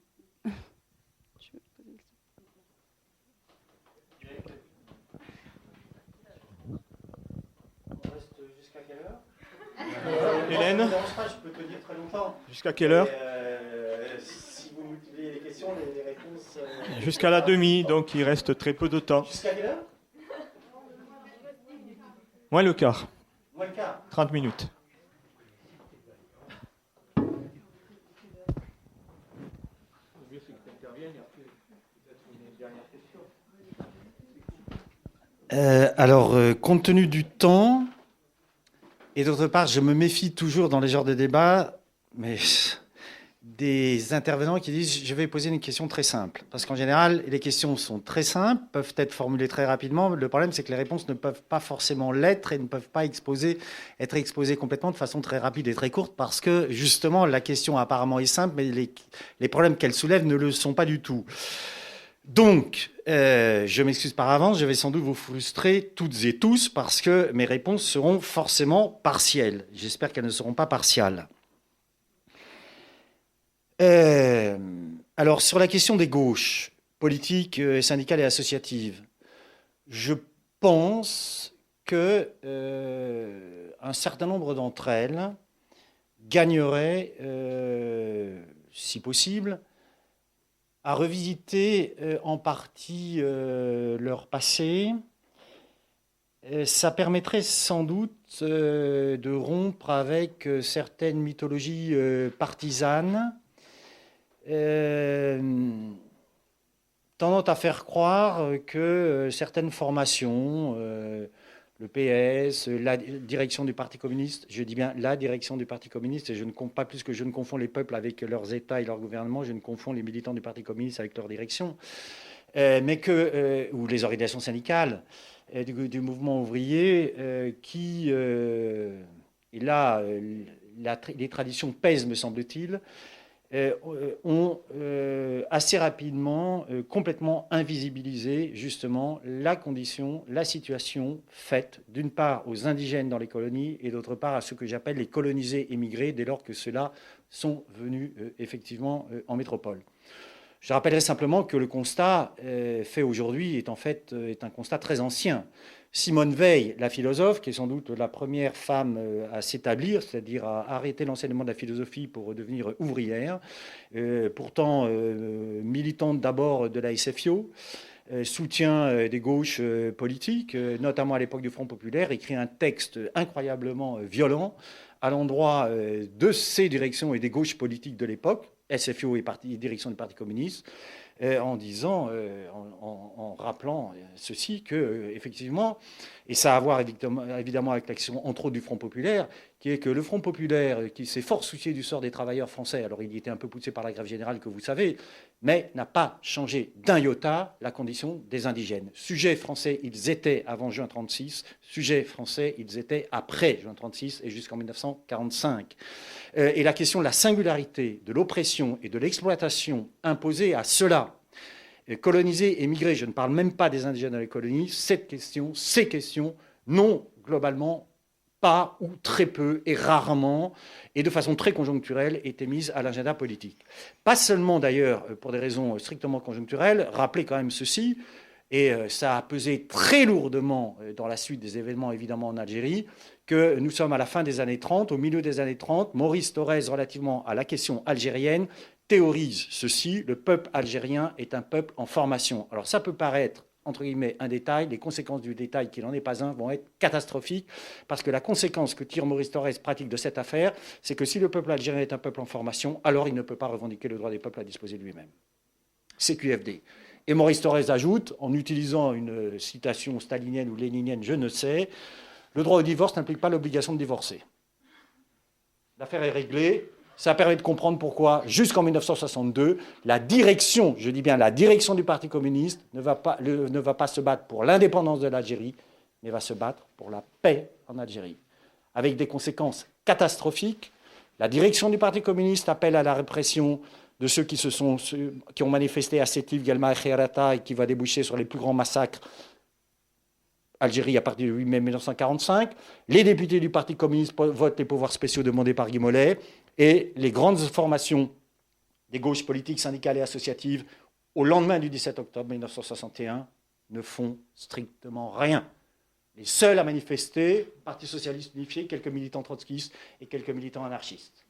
S2: Hélène,
S3: je peux te dire très longtemps.
S2: Jusqu'à quelle heure?
S3: Si vous multipliez les questions, les réponses...
S2: Jusqu'à la demi, donc il reste très peu de temps.
S3: Jusqu'à quelle heure?
S2: Moins le quart.
S3: Moins le quart.
S2: 30 minutes.
S3: Compte tenu du temps, et d'autre part, je me méfie toujours dans les genres de débats, mais des intervenants qui disent « je vais poser une question très simple ». Parce qu'en général, les questions sont très simples, peuvent être formulées très rapidement. Le problème, c'est que les réponses ne peuvent pas forcément l'être et ne peuvent pas être exposées complètement de façon très rapide et très courte parce que, justement, la question apparemment est simple, mais les problèmes qu'elle soulève ne le sont pas du tout. Donc, je m'excuse par avance, je vais sans doute vous frustrer toutes et tous parce que mes réponses seront forcément partielles. J'espère qu'elles ne seront pas partiales. Alors, sur la question des gauches, politiques, syndicales et associatives, je pense que un certain nombre d'entre elles gagneraient, si possible, à revisiter en partie leur passé. Ça permettrait sans doute de rompre avec certaines mythologies partisanes tendant à faire croire que certaines formations, le PS, la direction du Parti communiste, je dis bien la direction du Parti communiste, et je ne compte pas plus que je ne confonds les peuples avec leurs États et leurs gouvernements, je ne confonds les militants du Parti communiste avec leur direction, ou les organisations syndicales du mouvement ouvrier, et là, les traditions pèsent, me semble-t-il, ont assez rapidement complètement invisibilisé justement la condition, la situation faite d'une part aux indigènes dans les colonies et d'autre part à ceux que j'appelle les colonisés émigrés dès lors que ceux-là sont venus effectivement en métropole. Je rappellerai simplement que le constat fait aujourd'hui est en fait un constat très ancien. Simone Veil, la philosophe, qui est sans doute la première femme à s'établir, c'est-à-dire à arrêter l'enseignement de la philosophie pour devenir ouvrière, pourtant militante d'abord de la SFIO, soutien des gauches politiques, notamment à l'époque du Front populaire, écrit un texte incroyablement violent à l'endroit de ces directions et des gauches politiques de l'époque, SFIO et direction du Parti communiste, en disant, en rappelant ceci, que effectivement, et ça a à voir évidemment avec l'action entre autres du Front populaire, qui est que le Front populaire, qui s'est fort soucié du sort des travailleurs français, alors il était un peu poussé par la grève générale que vous savez, mais n'a pas changé d'un iota la condition des indigènes. Sujets français, ils étaient avant juin 36, sujets français, ils étaient après juin 36 et jusqu'en 1945. Et la question de la singularité, de l'oppression et de l'exploitation imposée à ceux-là, colonisés et migrés, je ne parle même pas des indigènes dans les colonies, ces questions n'ont globalement pas ou très peu et rarement et de façon très conjoncturelle été mises à l'agenda politique. Pas seulement d'ailleurs pour des raisons strictement conjoncturelles, rappelez quand même ceci, et ça a pesé très lourdement dans la suite des événements évidemment en Algérie, que nous sommes à la fin des années 30, au milieu des années 30, Maurice Thorez, relativement à la question algérienne, théorise ceci, le peuple algérien est un peuple en formation. Alors ça peut paraître, entre guillemets, un détail, les conséquences du détail, qui n'en est pas un, vont être catastrophiques, parce que la conséquence que tire Maurice Thorez pratique de cette affaire, c'est que si le peuple algérien est un peuple en formation, alors il ne peut pas revendiquer le droit des peuples à disposer de lui-même. C'est QFD. Et Maurice Thorez ajoute, en utilisant une citation stalinienne ou léninienne, je ne sais, le droit au divorce n'implique pas l'obligation de divorcer. L'affaire est réglée. Ça permet de comprendre pourquoi, jusqu'en 1962, la direction, je dis bien la direction du Parti communiste, ne va pas se battre pour l'indépendance de l'Algérie, mais va se battre pour la paix en Algérie. Avec des conséquences catastrophiques. La direction du Parti communiste appelle à la répression de ceux qui ont manifesté à Sétif, Guelma et Kherata, et qui va déboucher sur les plus grands massacres Algérie à partir du 8 mai 1945. Les députés du Parti communiste votent les pouvoirs spéciaux demandés par Guy Mollet. Et les grandes formations des gauches politiques, syndicales et associatives, au lendemain du 17 octobre 1961, ne font strictement rien. Les seuls à manifester, Parti socialiste unifié, quelques militants trotskistes et quelques militants anarchistes.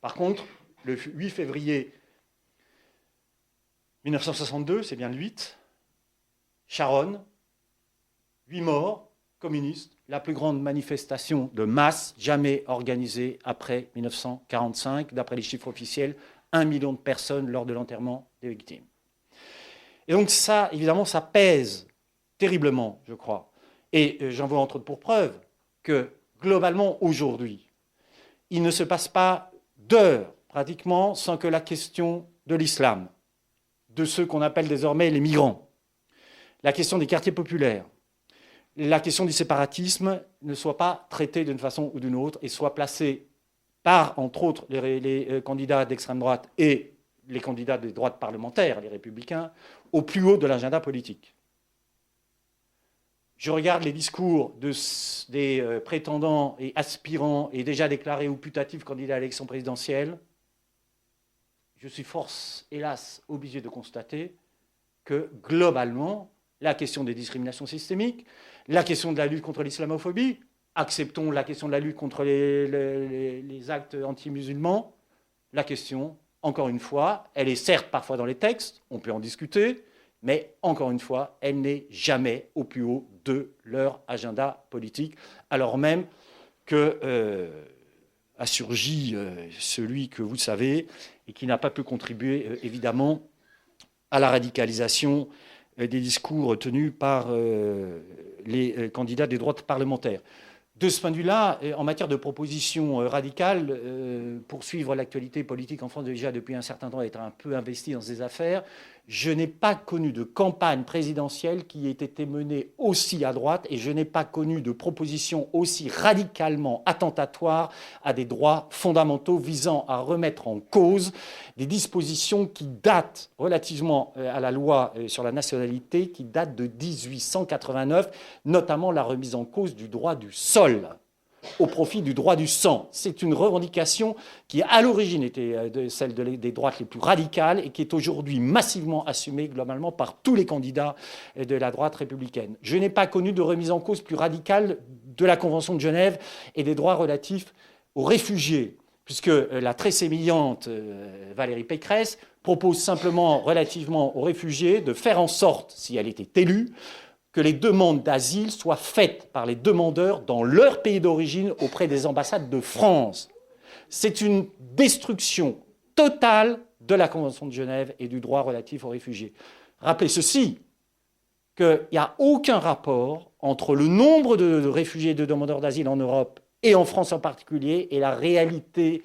S3: Par contre, le 8 février 1962, c'est bien le 8, Charonne, 8 morts, communistes, la plus grande manifestation de masse jamais organisée après 1945, d'après les chiffres officiels, 1 million de personnes lors de l'enterrement des victimes. Et donc ça, évidemment, ça pèse terriblement, je crois. Et j'en veux entre autres pour preuve que, globalement, aujourd'hui, il ne se passe pas d'heure, pratiquement, sans que la question de l'islam, de ceux qu'on appelle désormais les migrants, la question des quartiers populaires, la question du séparatisme ne soit pas traitée d'une façon ou d'une autre et soit placée par, entre autres, les candidats d'extrême droite et les candidats des droites parlementaires, les républicains, au plus haut de l'agenda politique. Je regarde les discours des prétendants et aspirants et déjà déclarés ou putatifs candidats à l'élection présidentielle. Je suis hélas, obligé de constater que, globalement, la question des discriminations systémiques, la question de la lutte contre l'islamophobie, acceptons la question de la lutte contre les actes anti-musulmans, la question, encore une fois, elle est certes parfois dans les textes, on peut en discuter, mais encore une fois, elle n'est jamais au plus haut de leur agenda politique, alors même que a surgi celui que vous savez et qui n'a pas pu contribuer évidemment à la radicalisation des discours tenus par les candidats des droites parlementaires. De ce point de vue-là, en matière de propositions radicales, pour suivre l'actualité politique en France déjà depuis un certain temps et être un peu investi dans ces affaires, je n'ai pas connu de campagne présidentielle qui ait été menée aussi à droite et je n'ai pas connu de propositions aussi radicalement attentatoires à des droits fondamentaux visant à remettre en cause des dispositions qui datent relativement à la loi sur la nationalité, qui datent de 1889, notamment la remise en cause du droit du sol au profit du droit du sang. C'est une revendication qui, à l'origine, était celle des droites les plus radicales et qui est aujourd'hui massivement assumée globalement par tous les candidats de la droite républicaine. Je n'ai pas connu de remise en cause plus radicale de la Convention de Genève et des droits relatifs aux réfugiés, puisque la très sémillante Valérie Pécresse propose simplement, relativement aux réfugiés, de faire en sorte, si elle était élue, que les demandes d'asile soient faites par les demandeurs dans leur pays d'origine auprès des ambassades de France. C'est une destruction totale de la Convention de Genève et du droit relatif aux réfugiés. Rappelez ceci, qu'il n'y a aucun rapport entre le nombre de réfugiés et de demandeurs d'asile en Europe et en France en particulier et la réalité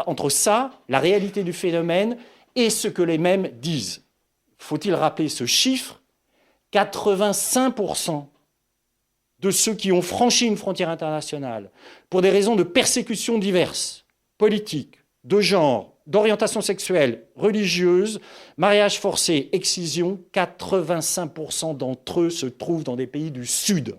S3: entre ça, la réalité du phénomène et ce que les mêmes disent. Faut-il rappeler ce chiffre ? 85% de ceux qui ont franchi une frontière internationale pour des raisons de persécution diverses, politiques, de genre, d'orientation sexuelle, religieuse, mariage forcé, excision, 85% d'entre eux se trouvent dans des pays du Sud.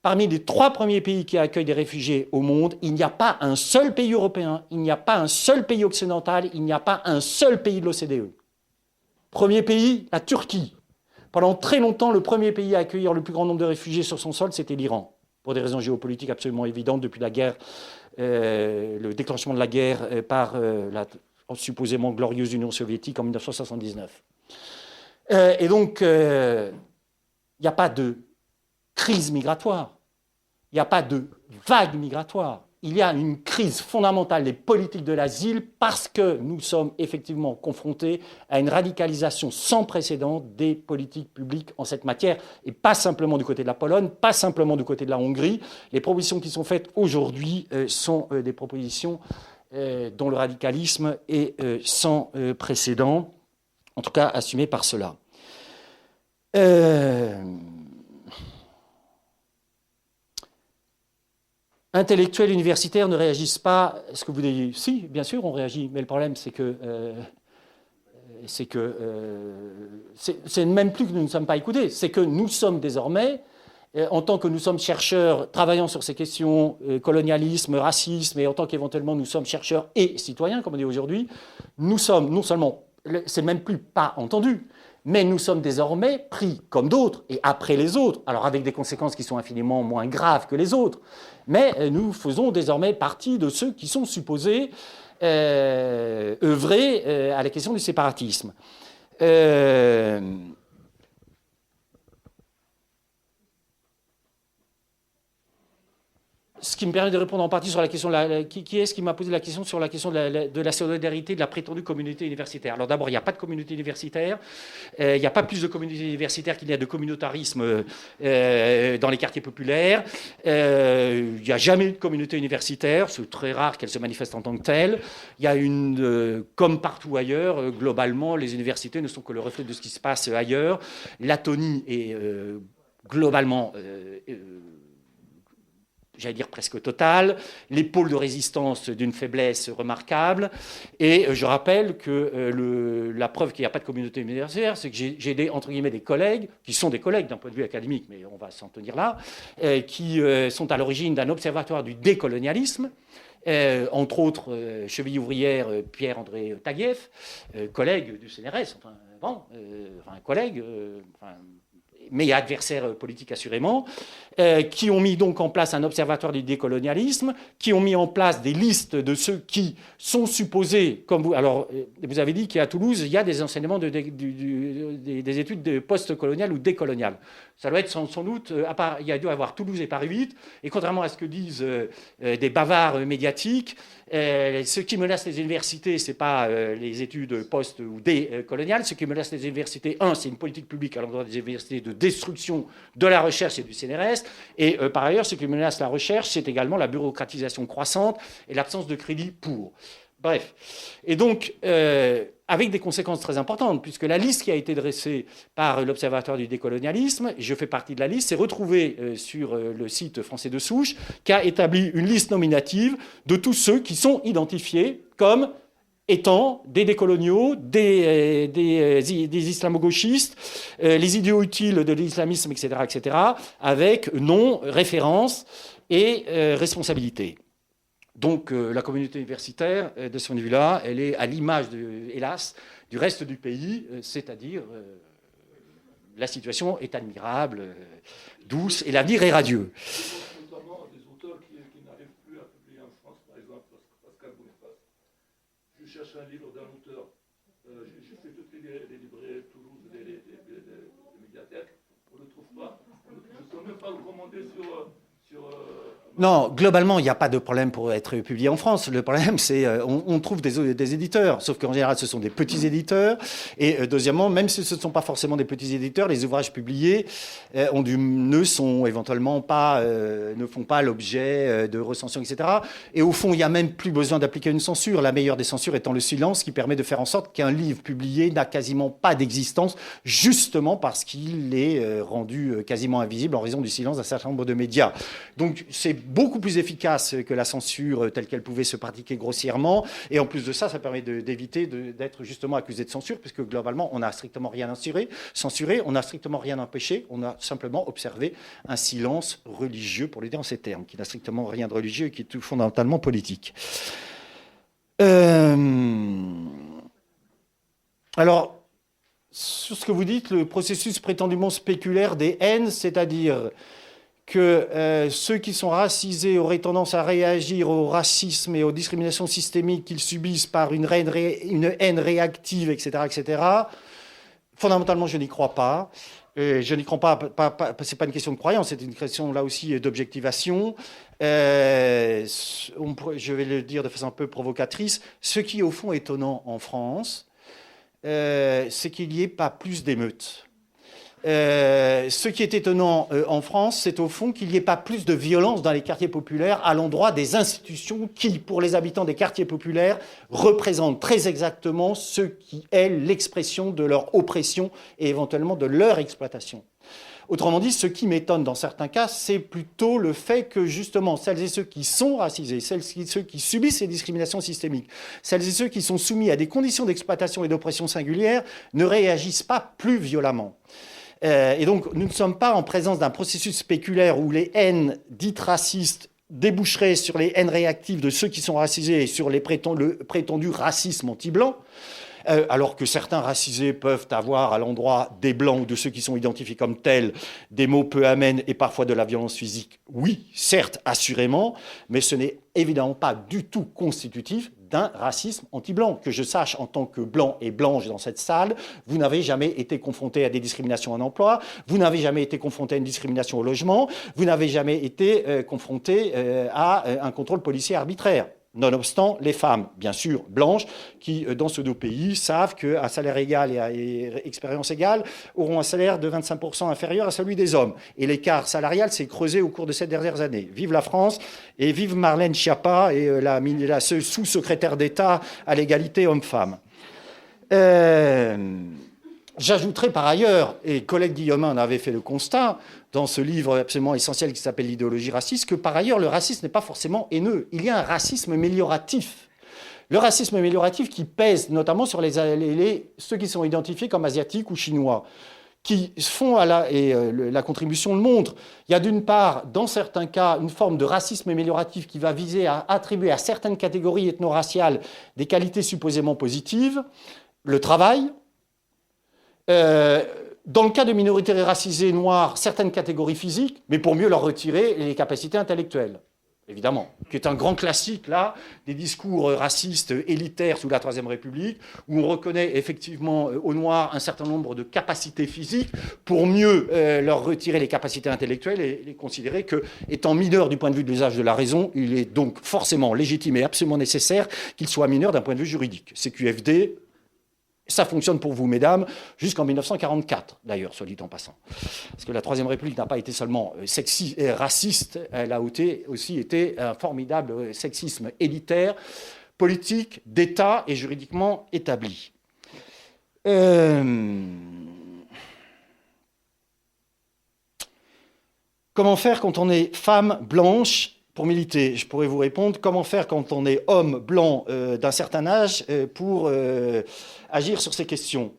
S3: Parmi les 3 premiers pays qui accueillent des réfugiés au monde, il n'y a pas un seul pays européen, il n'y a pas un seul pays occidental, il n'y a pas un seul pays de l'OCDE. Premier pays, la Turquie. Pendant très longtemps, le premier pays à accueillir le plus grand nombre de réfugiés sur son sol, c'était l'Iran, pour des raisons géopolitiques absolument évidentes depuis la guerre, le déclenchement de la guerre par la supposément glorieuse Union soviétique en 1979. Et donc, il n'y a pas de crise migratoire, il n'y a pas de vague migratoire. Il y a une crise fondamentale des politiques de l'asile parce que nous sommes effectivement confrontés à une radicalisation sans précédent des politiques publiques en cette matière, et pas simplement du côté de la Pologne, pas simplement du côté de la Hongrie. Les propositions qui sont faites aujourd'hui sont des propositions dont le radicalisme est sans précédent, en tout cas assumé par ceux-là. Intellectuels universitaires ne réagissent pas. Est-ce que vous dites si, bien sûr, on réagit, mais le problème, c'est même plus que nous ne sommes pas écoutés, c'est que nous sommes désormais, en tant que nous sommes chercheurs travaillant sur ces questions, colonialisme, racisme, et en tant qu'éventuellement nous sommes chercheurs et citoyens, comme on dit aujourd'hui, nous sommes non seulement, c'est même plus pas entendu, mais nous sommes désormais pris comme d'autres et après les autres, alors avec des conséquences qui sont infiniment moins graves que les autres, mais nous faisons désormais partie de ceux qui sont supposés œuvrer à la question du séparatisme.
S14: ce qui me permet de répondre en partie sur la question qui est-ce qui m'a posé la question sur la question de la solidarité de la prétendue communauté universitaire. Alors d'abord, il n'y a pas de communauté universitaire, il n'y a pas plus de communauté universitaire qu'il y a de communautarisme dans les quartiers populaires, il n'y a jamais eu de communauté universitaire, c'est très rare qu'elle se manifeste en tant que telle. Il y a comme partout ailleurs, globalement, les universités ne sont que le reflet de ce qui se passe ailleurs. L'atonie est globalement j'allais dire presque totale, les pôles de résistance d'une faiblesse remarquable. Et je rappelle que la preuve qu'il n'y a pas de communauté universitaire, c'est que j'ai des, entre guillemets, des collègues, qui sont des collègues d'un point de vue académique, mais on va s'en tenir là, qui sont à l'origine d'un observatoire du décolonialisme, entre autres cheville ouvrière Pierre-André Taguieff, collègue du CNRS, collègue... mais adversaires politiques assurément, qui ont mis donc en place un observatoire du décolonialisme, qui ont mis en place des listes de ceux qui sont supposés, comme vous... Alors, vous avez dit qu'à Toulouse, il y a des enseignements des études post-coloniales ou décoloniales. Ça doit être sans doute... il y a dû avoir Toulouse et Paris 8, et contrairement à ce que disent des bavards médiatiques, ce qui menace les universités, ce n'est pas les études post- ou décoloniales. Ce qui menace les universités, c'est une politique publique à l'endroit des universités de destruction de la recherche et du CNRS. Et par ailleurs, ce qui menace la recherche, c'est également la bureaucratisation croissante et l'absence de crédit pour. Bref. Et donc, avec des conséquences très importantes, puisque la liste qui a été dressée par l'Observatoire du décolonialisme, et je fais partie de la liste, s'est retrouvée sur le site Français de souche, qui a établi une liste nominative de tous ceux qui sont identifiés comme étant des décoloniaux, des islamo-gauchistes, les idiots utiles de l'islamisme, etc., avec nom, référence et responsabilité. Donc la communauté universitaire, de ce point de vue-là, elle est à l'image, hélas, du reste du pays, c'est-à-dire la situation est admirable, douce, et l'avenir est radieux.
S5: Notamment des auteurs qui n'arrivent plus à publier en France, par exemple Pascal Boniface. Je cherche un livre d'un auteur, j'ai fait toutes les librairies Toulouse, les médiathèques, on ne le trouve pas. Je ne peux même pas le commander sur
S14: Non, globalement, il n'y a pas de problème pour être publié en France. Le problème, c'est on trouve des éditeurs, sauf qu'en général, ce sont des petits éditeurs. Et deuxièmement, même si ce ne sont pas forcément des petits éditeurs, les ouvrages publiés ne sont éventuellement pas, ne font pas l'objet de recensions, etc. Et au fond, il n'y a même plus besoin d'appliquer une censure. La meilleure des censures étant le silence, qui permet de faire en sorte qu'un livre publié n'a quasiment pas d'existence, justement parce qu'il est rendu quasiment invisible en raison du silence d'un certain nombre de médias. Donc, c'est beaucoup plus efficace que la censure telle qu'elle pouvait se pratiquer grossièrement. Et en plus de ça, ça permet d'éviter d'être justement accusé de censure, puisque globalement, on n'a strictement rien censuré, on n'a strictement rien empêché, on a simplement observé un silence religieux, pour le dire en ces termes, qui n'a strictement rien de religieux et qui est tout fondamentalement politique. Alors, sur ce que vous dites, le processus prétendument spéculaire des haines, c'est-à-dire que ceux qui sont racisés auraient tendance à réagir au racisme et aux discriminations systémiques qu'ils subissent par une haine réactive, etc. Fondamentalement, je n'y crois pas. Je n'y crois pas, c'est pas une question de croyance, c'est une question là aussi d'objectivation. Je vais le dire de façon un peu provocatrice. Ce qui est au fond étonnant en France, c'est qu'il n'y ait pas plus d'émeutes. Ce qui est étonnant en France, c'est au fond qu'il n'y ait pas plus de violence dans les quartiers populaires à l'endroit des institutions qui, pour les habitants des quartiers populaires, représentent très exactement ce qui est l'expression de leur oppression et éventuellement de leur exploitation. Autrement dit, ce qui m'étonne dans certains cas, c'est plutôt le fait que justement celles et ceux qui sont racisés, celles et ceux qui subissent ces discriminations systémiques, celles et ceux qui sont soumis à des conditions d'exploitation et d'oppression singulières ne réagissent pas plus violemment. Et donc, nous ne sommes pas en présence d'un processus spéculaire où les haines dites racistes déboucheraient sur les haines réactives de ceux qui sont racisés et sur le prétendu racisme anti-blanc, alors que certains racisés peuvent avoir à l'endroit des blancs ou de ceux qui sont identifiés comme tels des mots peu amènes et parfois de la violence physique. Oui, certes, assurément, mais ce n'est évidemment pas du tout constitutif d'un racisme anti-blanc. Que je sache, en tant que blanc et blanche dans cette salle, vous n'avez jamais été confronté à des discriminations en emploi, vous n'avez jamais été confronté à une discrimination au logement, vous n'avez jamais été confronté à un contrôle policier arbitraire. Nonobstant, les femmes, bien sûr, blanches, qui, dans ce deux pays, savent qu'à salaire égal et à expérience égale, auront un salaire de 25% inférieur à celui des hommes. Et l'écart salarial s'est creusé au cours de ces dernières années. Vive la France et vive Marlène Schiappa et la sous-secrétaire d'État à l'égalité homme-femme. J'ajouterai par ailleurs, et collègue Guillaumin en avait fait le constat, dans ce livre absolument essentiel qui s'appelle L'idéologie raciste, que par ailleurs le racisme n'est pas forcément haineux. Il y a un racisme amélioratif. Le racisme amélioratif qui pèse notamment sur ceux qui sont identifiés comme asiatiques ou chinois, qui font la contribution le montre. Il y a d'une part, dans certains cas, une forme de racisme amélioratif qui va viser à attribuer à certaines catégories ethno-raciales des qualités supposément positives, le travail. Dans le cas de minorités racisées noires, certaines catégories physiques, mais pour mieux leur retirer les capacités intellectuelles, évidemment, qui est un grand classique, là, des discours racistes élitaires sous la Troisième République, où on reconnaît effectivement aux Noirs un certain nombre de capacités physiques pour mieux leur retirer les capacités intellectuelles et les considérer que, étant mineurs du point de vue de l'usage de la raison, il est donc forcément légitime et absolument nécessaire qu'ils soient mineurs d'un point de vue juridique. CQFD. Ça fonctionne pour vous, mesdames, jusqu'en 1944, d'ailleurs, soit dit en passant. Parce que la Troisième République n'a pas été seulement raciste, elle a aussi été un formidable sexisme élitaire, politique, d'État et juridiquement établi. Comment faire quand on est femme blanche pour militer? Je pourrais vous répondre, comment faire quand on est homme blanc d'un certain âge pour agir sur ces questions?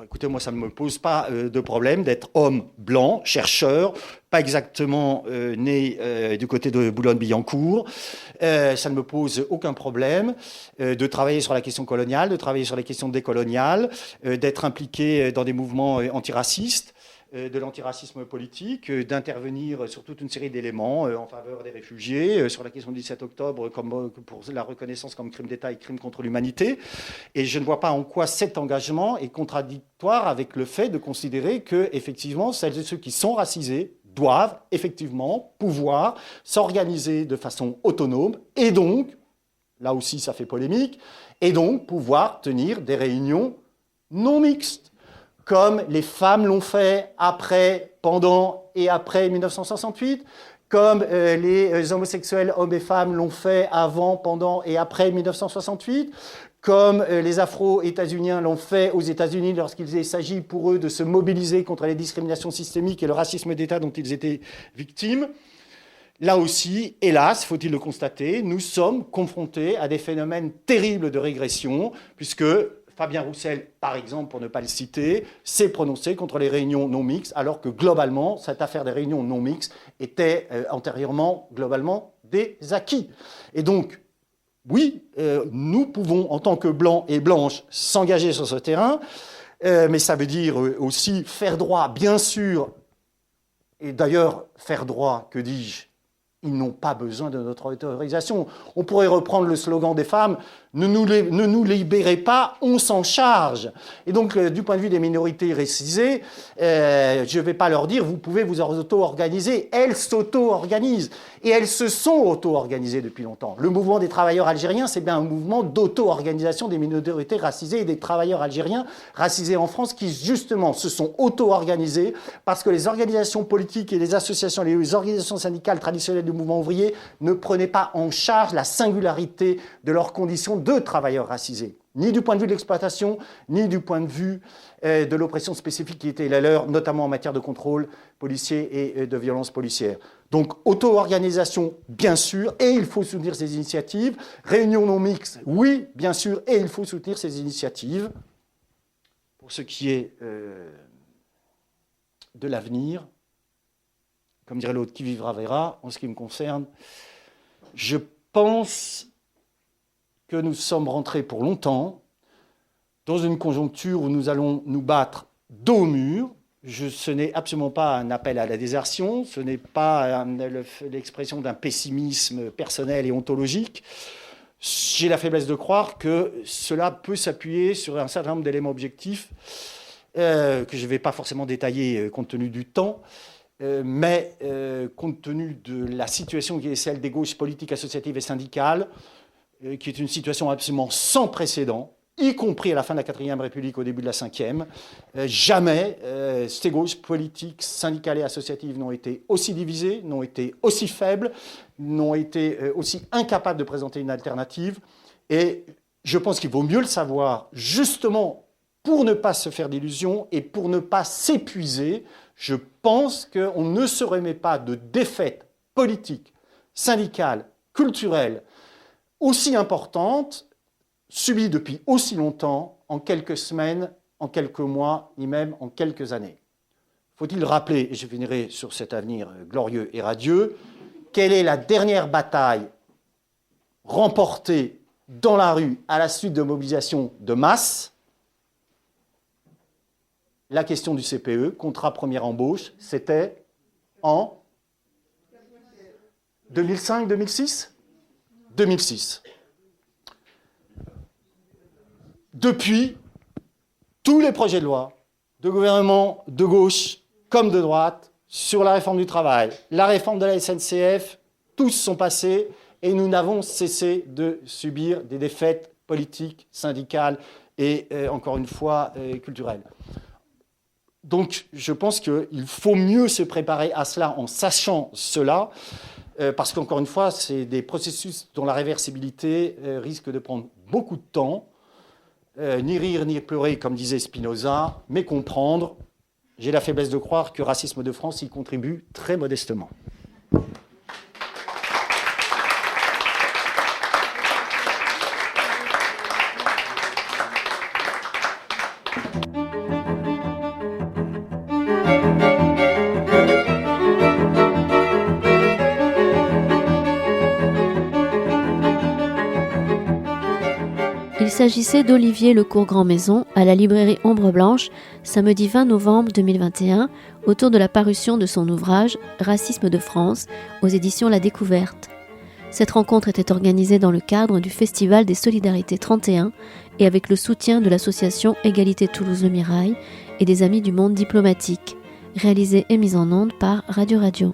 S14: Écoutez, moi, ça ne me pose pas de problème d'être homme blanc, chercheur, pas exactement né du côté de Boulogne-Billancourt. Ça ne me pose aucun problème de travailler sur la question coloniale, de travailler sur les questions décoloniales, d'être impliqué dans des mouvements antiracistes, de l'antiracisme politique, d'intervenir sur toute une série d'éléments en faveur des réfugiés, sur la question du 17 octobre comme pour la reconnaissance comme crime d'État et crime contre l'humanité. Et je ne vois pas en quoi cet engagement est contradictoire avec le fait de considérer que, effectivement, celles et ceux qui sont racisés doivent effectivement pouvoir s'organiser de façon autonome et donc, là aussi ça fait polémique, et donc pouvoir tenir des réunions non mixtes, comme les femmes l'ont fait après, pendant et après 1968, comme les homosexuels, hommes et femmes, l'ont fait avant, pendant et après 1968, comme les Afro-États-Uniens l'ont fait aux États-Unis lorsqu'il s'agit pour eux de se mobiliser contre les discriminations systémiques et le racisme d'État dont ils étaient victimes. Là aussi, hélas, faut-il le constater, nous sommes confrontés à des phénomènes terribles de régression, puisque Fabien Roussel, par exemple, pour ne pas le citer, s'est prononcé contre les réunions non mixtes, alors que globalement, cette affaire des réunions non mixtes était antérieurement, globalement, des acquis. Et donc, oui, nous pouvons, en tant que blancs et blanches, s'engager sur ce terrain, mais ça veut dire aussi faire droit, bien sûr, et d'ailleurs, faire droit, que dis-je, ils n'ont pas besoin de notre autorisation. On pourrait reprendre le slogan des femmes, ne nous libérez pas, on s'en charge. Et donc, du point de vue des minorités racisées, je ne vais pas leur dire, vous pouvez vous auto-organiser. Elles s'auto-organisent. Et elles se sont auto-organisées depuis longtemps. Le mouvement des travailleurs algériens, c'est bien un mouvement d'auto-organisation des minorités racisées et des travailleurs algériens racisés en France qui, justement, se sont auto-organisés parce que les organisations politiques et les associations, les organisations syndicales traditionnelles du mouvement ouvrier ne prenaient pas en charge la singularité de leurs conditions de travailleurs racisés, ni du point de vue de l'exploitation, ni du point de vue de l'oppression spécifique qui était la leur, notamment en matière de contrôle policier et de violence policière. Donc, auto-organisation, bien sûr, et il faut soutenir ces initiatives. Réunion non mixte, oui, bien sûr, et il faut soutenir ces initiatives. Pour ce qui est de l'avenir, comme dirait l'autre, qui vivra verra, en ce qui me concerne, je pense que nous sommes rentrés pour longtemps dans une conjoncture où nous allons nous battre dos au mur. Ce n'est absolument pas un appel à la désertion, ce n'est pas l'expression d'un pessimisme personnel et ontologique.
S3: J'ai la faiblesse de croire que cela peut s'appuyer sur un certain nombre d'éléments objectifs que je ne vais pas forcément détailler compte tenu du temps, mais compte tenu de la situation qui est celle des gauches politiques, associatives et syndicales, qui est une situation absolument sans précédent, y compris à la fin de la 4e République, au début de la 5e. Jamais ces gauches politiques, syndicales et associatives n'ont été aussi divisées, n'ont été aussi faibles, n'ont été aussi incapables de présenter une alternative. Et je pense qu'il vaut mieux le savoir, justement pour ne pas se faire d'illusions et pour ne pas s'épuiser. Je pense qu'on ne se remet pas de défaites politiques, syndicales, culturelles aussi importantes, subies depuis aussi longtemps, en quelques semaines, en quelques mois, ni même en quelques années. Faut-il rappeler, et je finirai sur cet avenir glorieux et radieux, quelle est la dernière bataille remportée dans la rue à la suite de mobilisations de masse? La question du CPE, contrat première embauche, c'était en 2005-2006 2006. Depuis, tous les projets de loi de gouvernement de gauche comme de droite sur la réforme du travail, la réforme de la SNCF, tous sont passés et nous n'avons cessé de subir des défaites politiques, syndicales et, encore une fois, culturelles. Donc, je pense qu'il faut mieux se préparer à cela en sachant cela, parce qu'encore une fois, c'est des processus dont la réversibilité risque de prendre beaucoup de temps. Ni rire, ni pleurer, comme disait Spinoza, mais comprendre. J'ai la faiblesse de croire que Racisme de France y contribue très modestement.
S1: Il s'agissait d'Olivier Lecourt-Grandmaison à la librairie Ombre Blanche, samedi 20 novembre 2021, autour de la parution de son ouvrage Racisme de France, aux éditions La Découverte. Cette rencontre était organisée dans le cadre du Festival des Solidarités 31 et avec le soutien de l'association Égalité Toulouse-Le Mirail et des Amis du Monde Diplomatique, réalisée et mise en onde par Radio Radio.